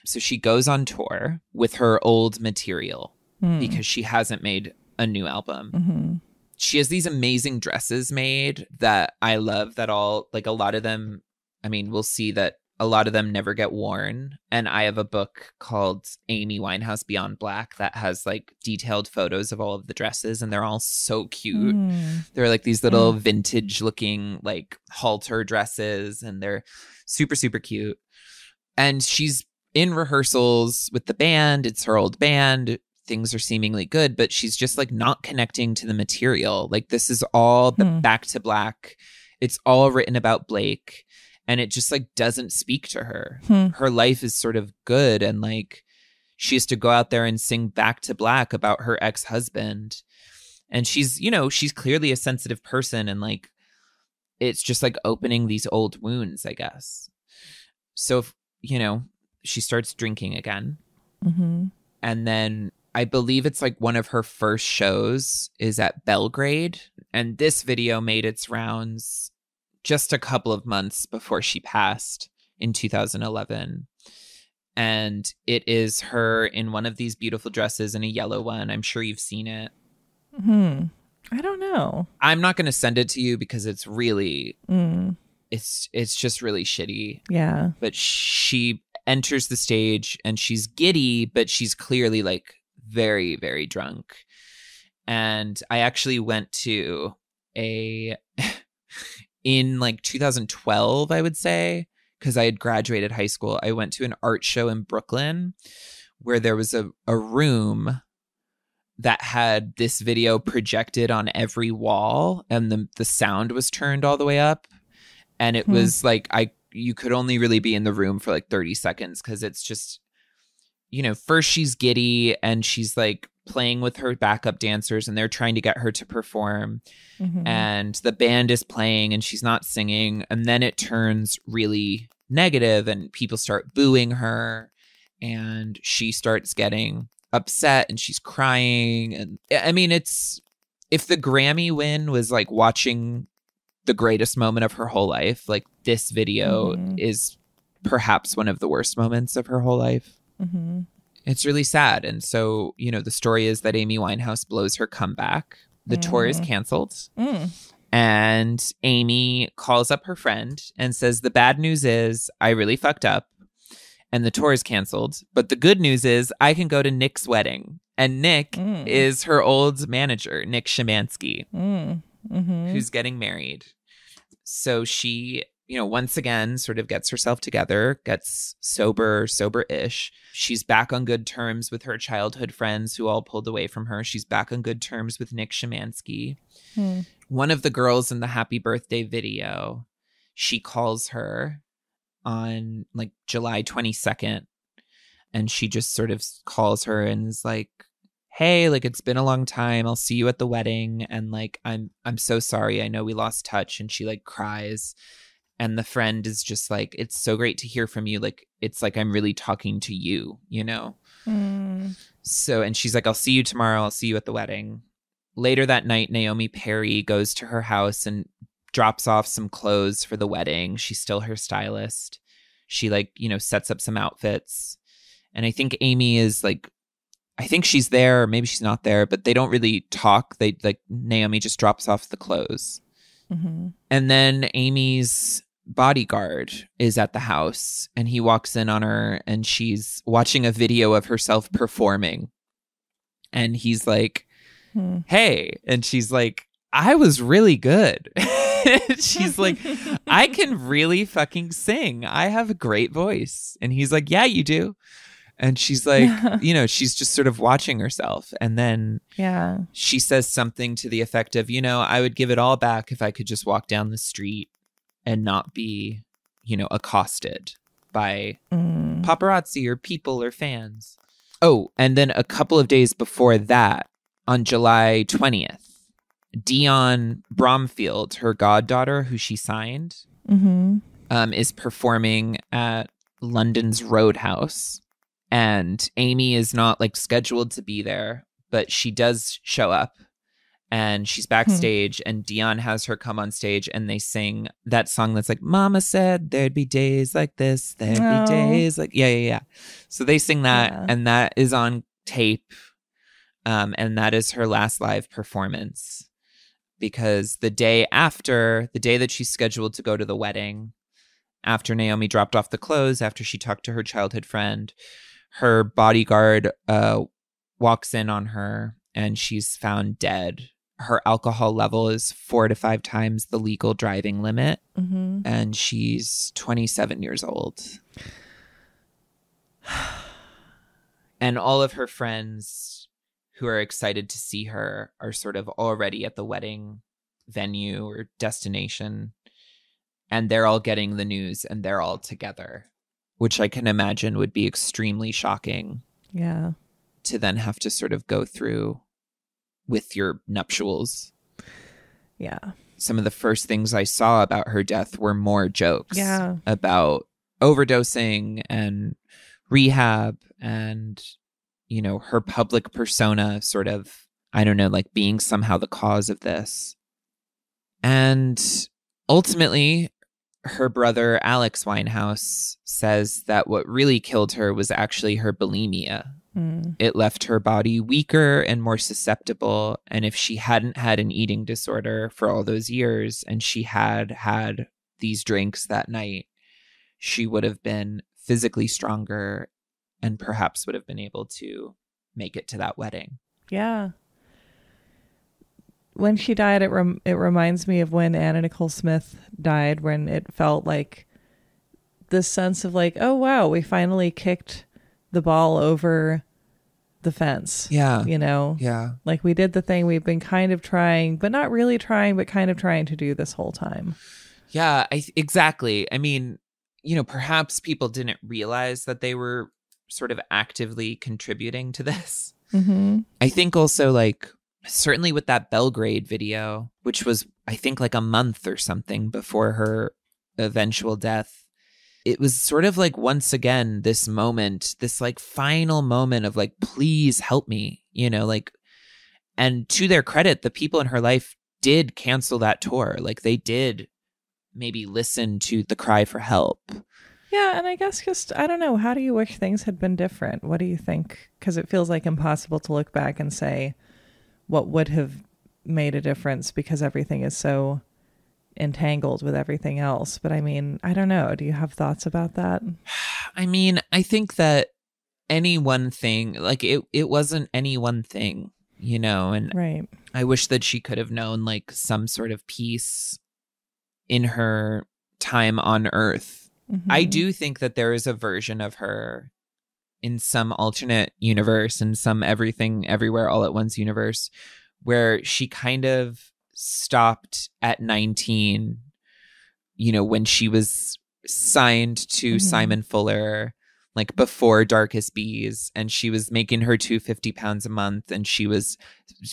[SPEAKER 6] So she goes on tour with her old material because she hasn't made a new album. She has these amazing dresses made that I love, that a lot of them, we'll see that a lot of them never get worn. And I have a book called Amy Winehouse Beyond Black that has like detailed photos of all of the dresses, and they're all so cute. They're like these little vintage looking like halter dresses, and they're super, super cute. And she's in rehearsals with the band. It's her old band. Things are seemingly good, but she's just like not connecting to the material. Like this is all the Back to Black. It's all written about Blake. And it just like doesn't speak to her. Her life is sort of good. And like she has to go out there and sing Back to Black about her ex-husband. And she's clearly a sensitive person. And like, it's just like opening these old wounds, I guess. So, she starts drinking again. And then I believe it's like one of her first shows is at Belgrade. And this video made its rounds just a couple of months before she passed in 2011. And it is her in one of these beautiful dresses, in a yellow one. I'm sure you've seen it.
[SPEAKER 1] I don't know.
[SPEAKER 6] I'm not going to send it to you because it's really, it's just really shitty.
[SPEAKER 1] Yeah.
[SPEAKER 6] But she enters the stage and she's giddy, but she's clearly like very, very drunk. And I actually went to in like 2012, I would say, because I had graduated high school, I went to an art show in Brooklyn where there was a room that had this video projected on every wall, and the sound was turned all the way up. And it was like, you could only really be in the room for like 30 seconds because it's just, first she's giddy and she's like playing with her backup dancers and they're trying to get her to perform. And the band is playing and she's not singing. And then it turns really negative and people start booing her and she starts getting upset and she's crying. And it's, if the Grammy win was like watching the greatest moment of her whole life, like this video is perhaps one of the worst moments of her whole life. It's really sad. And so, the story is that Amy Winehouse blows her comeback. The tour is canceled. And Amy calls up her friend and says, the bad news is I really fucked up and the tour is canceled. But the good news is I can go to Nick's wedding. And Nick is her old manager, Nick Szymanski, who's getting married. So she, once again, sort of gets herself together, gets sober-ish. She's back on good terms with her childhood friends who all pulled away from her. She's back on good terms with Nick Szymanski. One of the girls in the Happy Birthday video, she calls her on like July 22nd. And she just sort of calls her and is like, hey, like, it's been a long time. I'll see you at the wedding. And like, I'm so sorry. I know we lost touch. And she like cries. And the friend is just like, it's so great to hear from you. Like, it's like, I'm really talking to you, So, and she's like, I'll see you tomorrow. I'll see you at the wedding. Later that night, Naomi Perry goes to her house and drops off some clothes for the wedding. She's still her stylist. She like, sets up some outfits. And I think Amy is like, I think she's there, or maybe she's not there, but they don't really talk. They like, Naomi just drops off the clothes. And then Amy's bodyguard is at the house and he walks in on her and she's watching a video of herself performing. And he's like, hey. And she's like, I was really good. She's like, I can really fucking sing. I have a great voice. And he's like, yeah, you do. And she's like, she's just sort of watching herself. And then she says something to the effect of, I would give it all back if I could just walk down the street and not be, accosted by paparazzi or people or fans. Oh, and then a couple of days before that, on July 20th, Dionne Bromfield, her goddaughter, who she signed, is performing at London's Roadhouse. And Amy is not scheduled to be there, but she does show up. And she's backstage, and Dionne has her come on stage, and they sing that song that's like, Mama said there'd be days like this, there'd be days like, yeah. So they sing that, and that is on tape. And that is her last live performance, because the day that she's scheduled to go to the wedding, after Naomi dropped off the clothes, after she talked to her childhood friend, her bodyguard walks in on her, and she's found dead. Her alcohol level is 4 to 5 times the legal driving limit, and she's 27 years old. And all of her friends who are excited to see her are sort of already at the wedding venue or destination, and they're all getting the news, and they're all together, which I can imagine would be extremely shocking.
[SPEAKER 1] Yeah.
[SPEAKER 6] To then have to sort of go through with your nuptials.
[SPEAKER 1] Yeah.
[SPEAKER 6] Some of the first things I saw about her death were more jokes about overdosing and rehab and, her public persona sort of, I don't know, being somehow the cause of this. And ultimately, her brother, Alex Winehouse, says that what really killed her was actually her bulimia. It left her body weaker and more susceptible. And if she hadn't had an eating disorder for all those years, and she had had these drinks that night, she would have been physically stronger and perhaps would have been able to make it to that wedding.
[SPEAKER 1] Yeah. When she died, it reminds me of when Anna Nicole Smith died, when it felt like this sense of oh, wow, we finally kicked the ball over the fence.
[SPEAKER 6] Yeah.
[SPEAKER 1] Yeah. We did the thing we've been kind of trying, but not really trying, but kind of trying to do this whole time.
[SPEAKER 6] Yeah, exactly. I mean, perhaps people didn't realize that they were sort of actively contributing to this. I think also certainly with that Belgrade video, which was, I think, a month or something before her eventual death, it was sort of once again, this moment, this final moment of please help me, and to their credit, the people in her life did cancel that tour. They did maybe listen to the cry for help.
[SPEAKER 1] Yeah. And I guess just, I don't know, how do you wish things had been different? What do you think? Because it feels impossible to look back and say what would have made a difference, because everything is so entangled with everything else. But I mean, I don't know. Do you have thoughts about that?
[SPEAKER 6] I mean, I think that any one thing, it wasn't any one thing, and
[SPEAKER 1] right.
[SPEAKER 6] I wish that she could have known some sort of peace in her time on Earth. I do think that there is a version of her in some alternate universe, in some Everything Everywhere All at Once universe, where she kind of stopped at 19, when she was signed to Simon Fuller, before Darkest Bees, and she was making her £250 a month, and she was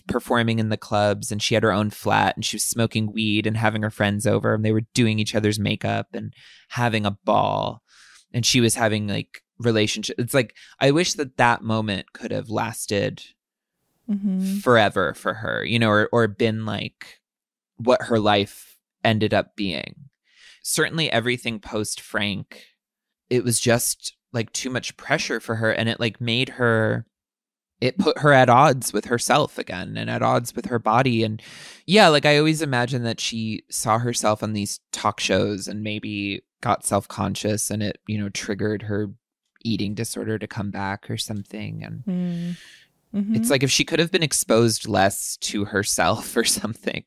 [SPEAKER 6] performing in the clubs, and she had her own flat, and she was smoking weed and having her friends over, and they were doing each other's makeup and having a ball, and she was having relationships. It's I wish that moment could have lasted forever for her, or been what her life ended up being. Certainly everything post Frank, it was just too much pressure for her, and it it put her at odds with herself again, and at odds with her body. And yeah, I always imagine that she saw herself on these talk shows and maybe got self-conscious, and it triggered her eating disorder to come back or something. And it's if she could have been exposed less to herself or something.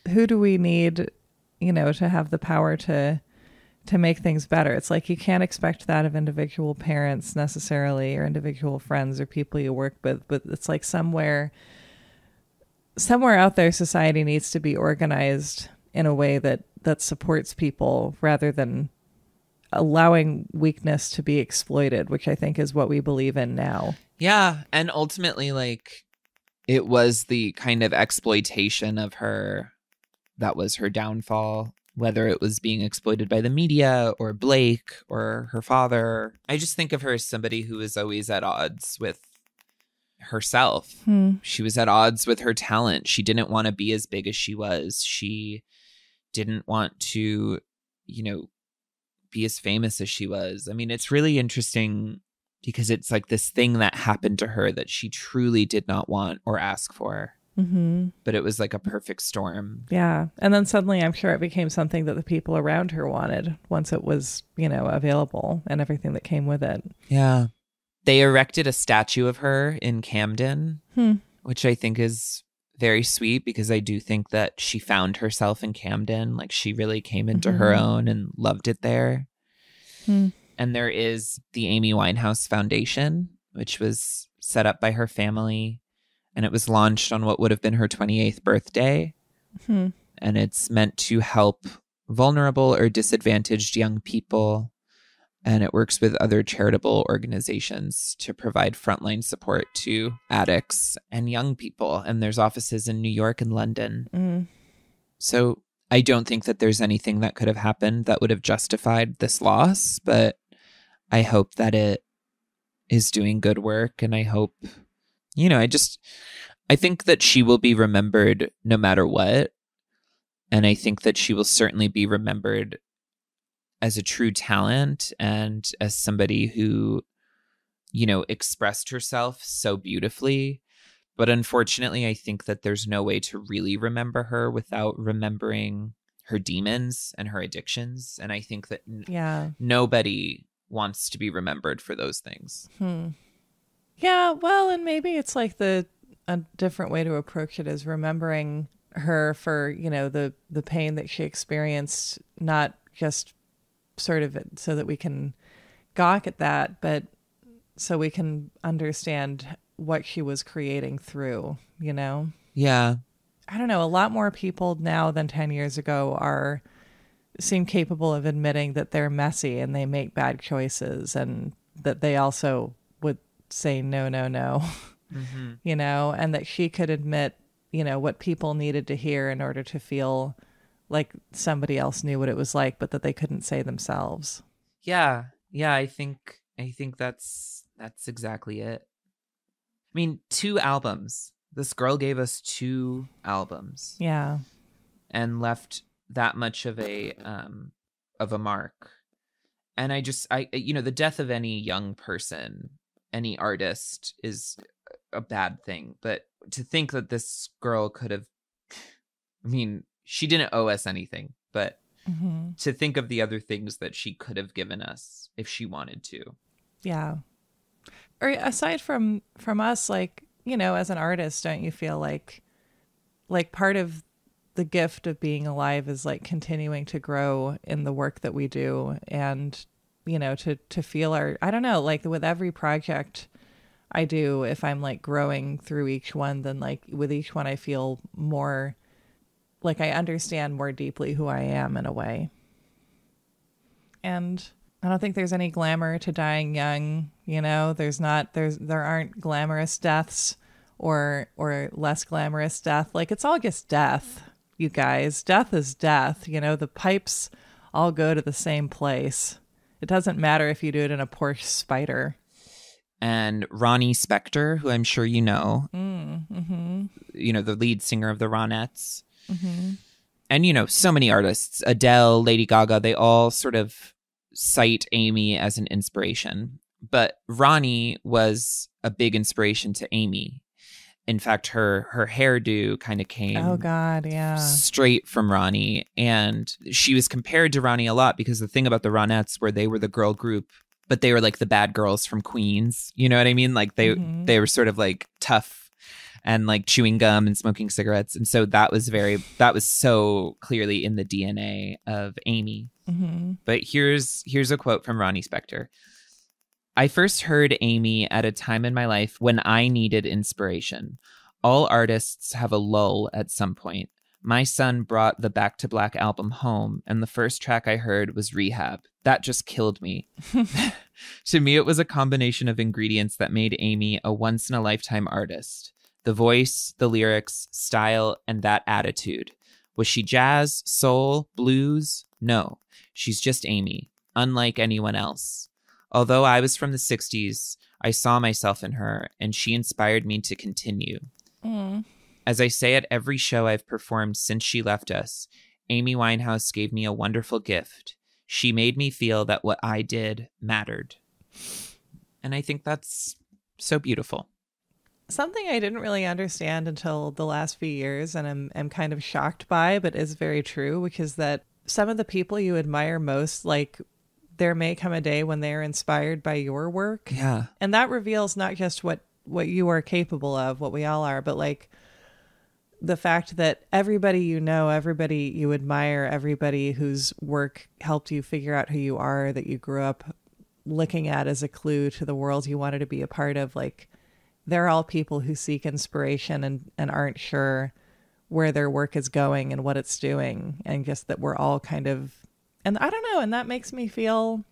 [SPEAKER 1] who do we need, to have the power to make things better? It's like you can't expect that of individual parents necessarily, or individual friends or people you work with, but it's like somewhere out there society needs to be organized in a way that supports people rather than allowing weakness to be exploited, which I think is what we believe in now.
[SPEAKER 6] Yeah. And ultimately, like, it was the kind of exploitation of her that was her downfall, whether it was being exploited by the media or Blake or her father. I just think of her as somebody who was always at odds with herself. She was at odds with her talent. She didn't want to be as big as she was. She didn't want to, be as famous as she was. I mean, it's really interesting because it's like this thing that happened to her that she truly did not want or ask for. But it was like a perfect storm.
[SPEAKER 1] Yeah. And then suddenly I'm sure it became something that the people around her wanted once it was, available and everything that came with it.
[SPEAKER 6] Yeah. They erected a statue of her in Camden, which I think is very sweet because I do think that she found herself in Camden. Like, she really came into her own and loved it there. And there is the Amy Winehouse Foundation, which was set up by her family, and it was launched on what would have been her 28th birthday. And it's meant to help vulnerable or disadvantaged young people. And it works with other charitable organizations to provide frontline support to addicts and young people. And there's offices in New York and London. So I don't think that there's anything that could have happened that would have justified this loss, but I hope that it is doing good work. And I hope, I think that she will be remembered no matter what. And I think that she will certainly be remembered as a true talent and as somebody who, expressed herself so beautifully. But unfortunately, I think that there's no way to really remember her without remembering her demons and her addictions. And I think that nobody wants to be remembered for those things.
[SPEAKER 1] Yeah, well, and maybe it's like a different way to approach it is remembering her for, the pain that she experienced, not just sort of so that we can gawk at that, but so we can understand what she was creating through,
[SPEAKER 6] Yeah.
[SPEAKER 1] I don't know. A lot more people now than 10 years ago seem capable of admitting that they're messy and they make bad choices, and that they also would say no, and that she could admit, what people needed to hear in order to feel like somebody else knew what it was like, but that they couldn't say themselves.
[SPEAKER 6] Yeah. I think that's exactly it. I mean, 2 albums. This girl gave us 2 albums.
[SPEAKER 1] Yeah.
[SPEAKER 6] And left that much of a mark. And the death of any young person, any artist, is a bad thing. But to think that this girl could have, she didn't owe us anything, but to think of the other things that she could have given us if she wanted to.
[SPEAKER 1] Yeah. Or aside from us, like, as an artist, don't you feel like part of the gift of being alive is like continuing to grow in the work that we do, and, to feel I don't know, like with every project I do, if I'm like growing through each one, then like with each one I feel more like I understand more deeply who I am in a way. And I don't think there's any glamour to dying young, there aren't glamorous deaths or less glamorous death. Like, it's all just death, you guys. Death is death. The pipes all go to the same place. It doesn't matter if you do it in a Porsche Spider.
[SPEAKER 6] And Ronnie Spector, who I'm sure you know, the lead singer of the Ronettes. And, so many artists, Adele, Lady Gaga, they all sort of cite Amy as an inspiration. But Ronnie was a big inspiration to Amy. In fact, her hairdo kind of came straight from Ronnie. And she was compared to Ronnie a lot because the thing about the Ronettes were they were the girl group, but they were like the bad girls from Queens. You know what I mean? Like they were sort of like tough and like chewing gum and smoking cigarettes. And so that was so clearly in the DNA of Amy.
[SPEAKER 1] Mm-hmm.
[SPEAKER 6] But here's a quote from Ronnie Spector. I first heard Amy at a time in my life when I needed inspiration. All artists have a lull at some point. My son brought the Back to Black album home, and the first track I heard was Rehab. That just killed me. To me, it was a combination of ingredients that made Amy a once-in-a-lifetime artist. The voice, the lyrics, style, and that attitude. Was she jazz, soul, blues? No, she's just Amy, unlike anyone else. Although I was from the 60s, I saw myself in her, and she inspired me to continue.
[SPEAKER 1] Mm.
[SPEAKER 6] As I say at every show I've performed since she left us, Amy Winehouse gave me a wonderful gift. She made me feel that what I did mattered. And I think that's so beautiful.
[SPEAKER 1] Something I didn't really understand until the last few years, and I'm kind of shocked by, but is very true, which is that some of the people you admire most, like, there may come a day when they're inspired by your work.
[SPEAKER 6] Yeah.
[SPEAKER 1] And that reveals not just what you are capable of, what we all are, but like the fact that everybody you know, everybody you admire, everybody whose work helped you figure out who you are, that you grew up looking at as a clue to the world you wanted to be a part of, like, they're all people who seek inspiration and aren't sure where their work is going and what it's doing. And just that we're all kind of, and I don't know, and that makes me feel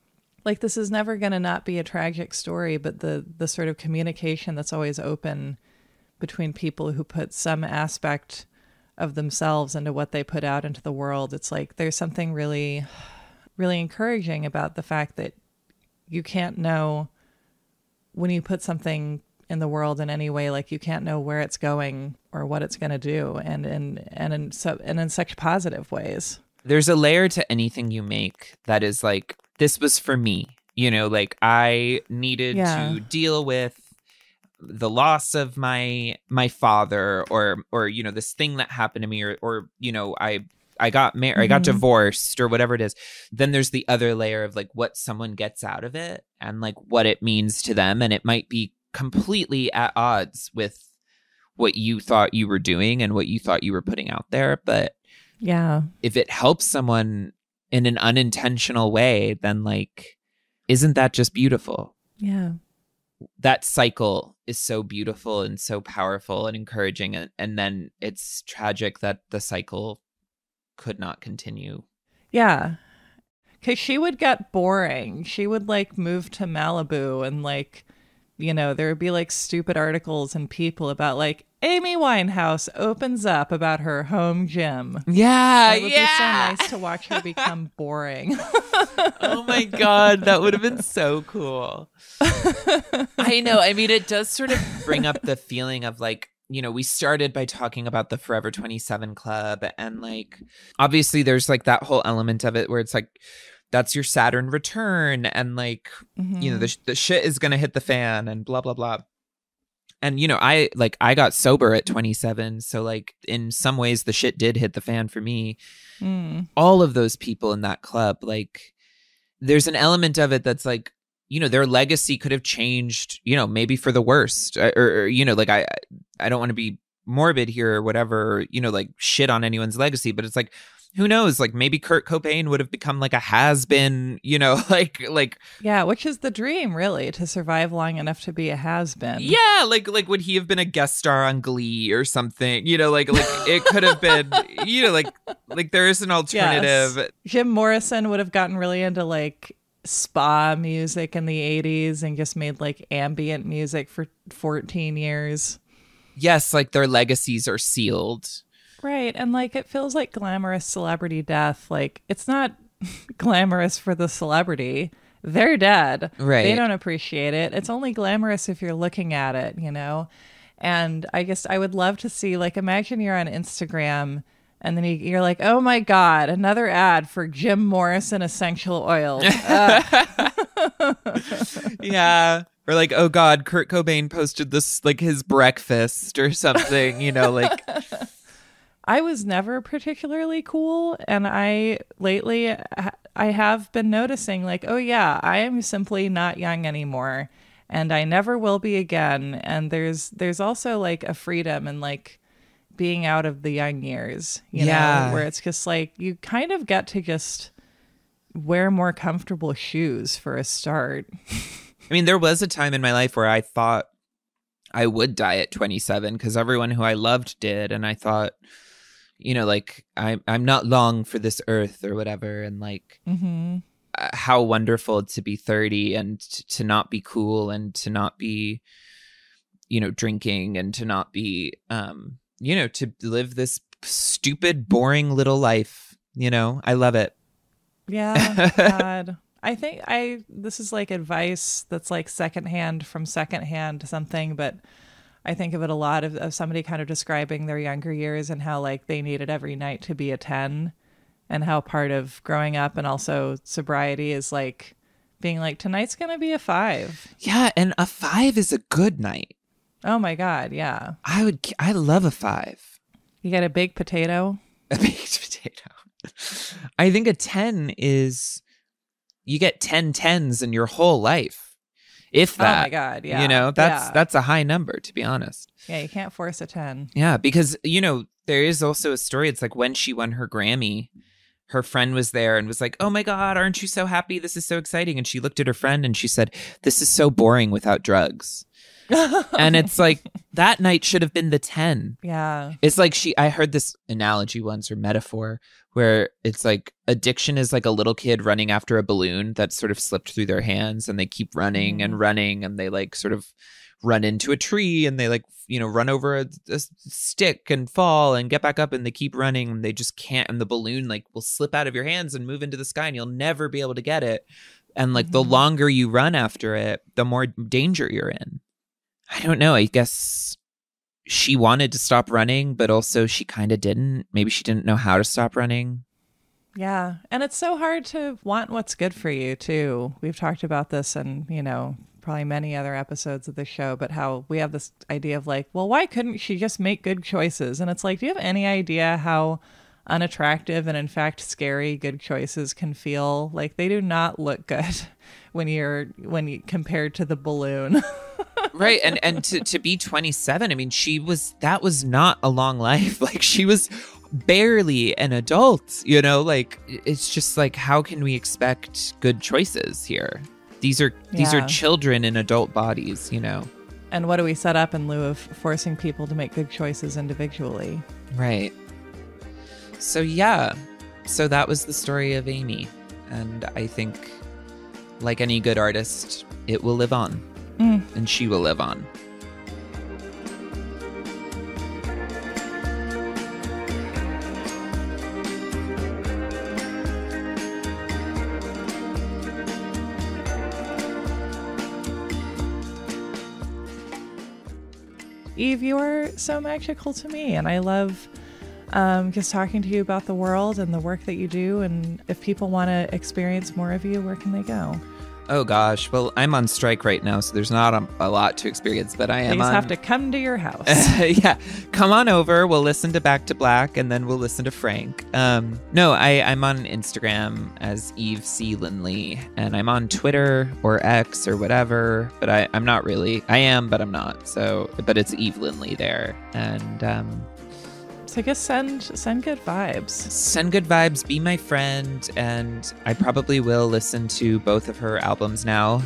[SPEAKER 1] like this is never going to not be a tragic story, but the sort of communication that's always open between people who put some aspect of themselves into what they put out into the world. It's like there's something really, really encouraging about the fact that you can't know when you put something in the world in any way, like you can't know where it's going or what it's going to do, and in such positive ways.
[SPEAKER 6] There's a layer to anything you make that is like, this was for me, you know, like I needed to deal with the loss of my father, or you know, this thing that happened to me, or you know, I got married, I got divorced, or whatever it is. Then there's the other layer of like what someone gets out of it and like what it means to them, and it might be completely at odds with what you thought you were doing and what you thought you were putting out there. But
[SPEAKER 1] yeah,
[SPEAKER 6] if it helps someone in an unintentional way, then like, isn't that just beautiful?
[SPEAKER 1] Yeah.
[SPEAKER 6] That cycle is so beautiful and so powerful and encouraging. And then it's tragic that the cycle could not continue.
[SPEAKER 1] Yeah. Because she would get boring. She would like move to Malibu and like, you know, there would be like stupid articles and people about like Amy Winehouse opens up about her home gym.
[SPEAKER 6] Yeah,
[SPEAKER 1] it would be so nice to watch her become boring.
[SPEAKER 6] Oh my God, that would have been so cool. I know. I mean, it does sort of bring up the feeling of like, you know, we started by talking about the Forever 27 Club, and like, obviously there's like that whole element of it where it's like, that's your Saturn return, and like, you know, the shit is going to hit the fan and blah, blah, blah. And, you know, I got sober at 27. So like in some ways the shit did hit the fan for me. All of those people in that club, like there's an element of it that's like, you know, their legacy could have changed, you know, maybe for the worst, or you know, like I don't want to be morbid here or whatever, you know, like shit on anyone's legacy, but it's like, who knows? Like maybe Kurt Cobain would have become like a has-been, you know, like
[SPEAKER 1] yeah, which is the dream, really, to survive long enough to be a has-been.
[SPEAKER 6] Yeah, like would he have been a guest star on Glee or something? You know, like it could have been, you know, like there is an alternative.
[SPEAKER 1] Yes. Jim Morrison would have gotten really into like spa music in the 80s and just made like ambient music for 14 years.
[SPEAKER 6] Yes, like their legacies are sealed.
[SPEAKER 1] Right. And like it feels like glamorous celebrity death. Like it's not glamorous for the celebrity. They're dead.
[SPEAKER 6] Right.
[SPEAKER 1] They don't appreciate it. It's only glamorous if you're looking at it, you know? And I guess I would love to see, like, imagine you're on Instagram and then you're like, oh my God, another ad for Jim Morrison essential oils.
[SPEAKER 6] Yeah. Or like, oh God, Kurt Cobain posted this, like his breakfast or something, you know, like.
[SPEAKER 1] I was never particularly cool, and I have been noticing like, oh yeah, I am simply not young anymore. and I never will be again. And there's also like a freedom in like being out of the young years, you know, where it's just like you kind of get to just wear more comfortable shoes for a start.
[SPEAKER 6] I mean, there was a time in my life where I thought I would die at 27 because everyone who I loved did. And I thought, you know, like I'm not long for this earth or whatever. And like how wonderful to be 30 and to not be cool and to not be, you know, drinking and to not be, you know, to live this stupid, boring little life. You know, I love it.
[SPEAKER 1] Yeah, God. I think this is like advice that's like secondhand from secondhand something, but I think of it a lot of somebody kind of describing their younger years and how like they needed every night to be a 10, and how part of growing up and also sobriety is like being like, tonight's going to be a 5.
[SPEAKER 6] Yeah. And a 5 is a good night.
[SPEAKER 1] Oh my God. Yeah.
[SPEAKER 6] I love a 5.
[SPEAKER 1] You get a baked potato.
[SPEAKER 6] A baked potato. I think a 10 is, you get 10 10s in your whole life. If that.
[SPEAKER 1] Oh my God, yeah.
[SPEAKER 6] You know, that's a high number, to be honest.
[SPEAKER 1] Yeah, you can't force a 10.
[SPEAKER 6] Yeah, because, you know, there is also a story. It's like when she won her Grammy, her friend was there and was like, oh my God, aren't you so happy? This is so exciting. And she looked at her friend and she said, this is so boring without drugs. And it's like, that night should have been the 10.
[SPEAKER 1] Yeah.
[SPEAKER 6] It's like I heard this analogy once, or metaphor, where it's like addiction is like a little kid running after a balloon that sort of slipped through their hands, and they keep running and running, and they like sort of run into a tree, and they like, you know, run over a stick and fall and get back up, and they keep running, and they just can't, and the balloon like will slip out of your hands and move into the sky, and you'll never be able to get it. And like the longer you run after it, the more danger you're in. I don't know. I guess she wanted to stop running, but also she kind of didn't. Maybe she didn't know how to stop running.
[SPEAKER 1] Yeah. And it's so hard to want what's good for you, too. We've talked about this and, you know, probably many other episodes of the show, but how we have this idea of like, well, why couldn't she just make good choices? And it's like, do you have any idea how unattractive and in fact scary good choices can feel? Like they do not look good when you compared to the balloon.
[SPEAKER 6] Right. And to be 27, I mean, that was not a long life. Like she was barely an adult, you know, like it's just like, how can we expect good choices here? These are children in adult bodies, you know.
[SPEAKER 1] And what do we set up in lieu of forcing people to make good choices individually?
[SPEAKER 6] Right. So yeah. So that was the story of Amy. And I think like any good artist, it will live on. And she will live on.
[SPEAKER 1] Eve, you are so magical to me, and I love just talking to you about the world and the work that you do. And if people want to experience more of you, where can they go?
[SPEAKER 6] Oh, gosh. Well, I'm on strike right now, so there's not a lot to experience, but I am
[SPEAKER 1] They just have to come to your house.
[SPEAKER 6] Yeah. Come on over. We'll listen to Back to Black, and then we'll listen to Frank. No, I'm on Instagram as Eve C. Lindley, and I'm on Twitter or X or whatever, but I'm not really. I am, but I'm not. So, but it's Eve Lindley there. And
[SPEAKER 1] so I guess send good vibes.
[SPEAKER 6] Send good vibes, be my friend, and I probably will listen to both of her albums now,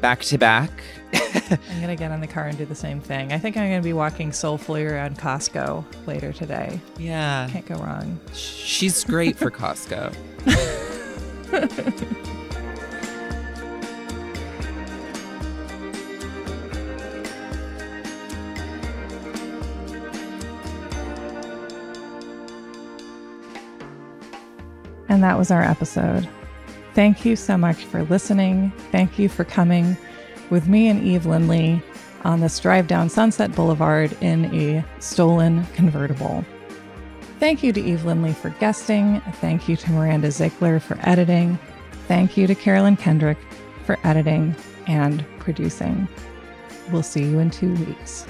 [SPEAKER 6] back to back.
[SPEAKER 1] I'm going to get in the car and do the same thing. I think I'm going to be walking soulfully around Costco later today.
[SPEAKER 6] Yeah.
[SPEAKER 1] Can't go wrong.
[SPEAKER 6] She's great for Costco.
[SPEAKER 1] And that was our episode. Thank you so much for listening. Thank you for coming with me and Eve Lindley on this drive down Sunset Boulevard in a stolen convertible. Thank you to Eve Lindley for guesting. Thank you to Miranda Ziegler for editing. Thank you to Carolyn Kendrick for editing and producing. We'll see you in 2 weeks.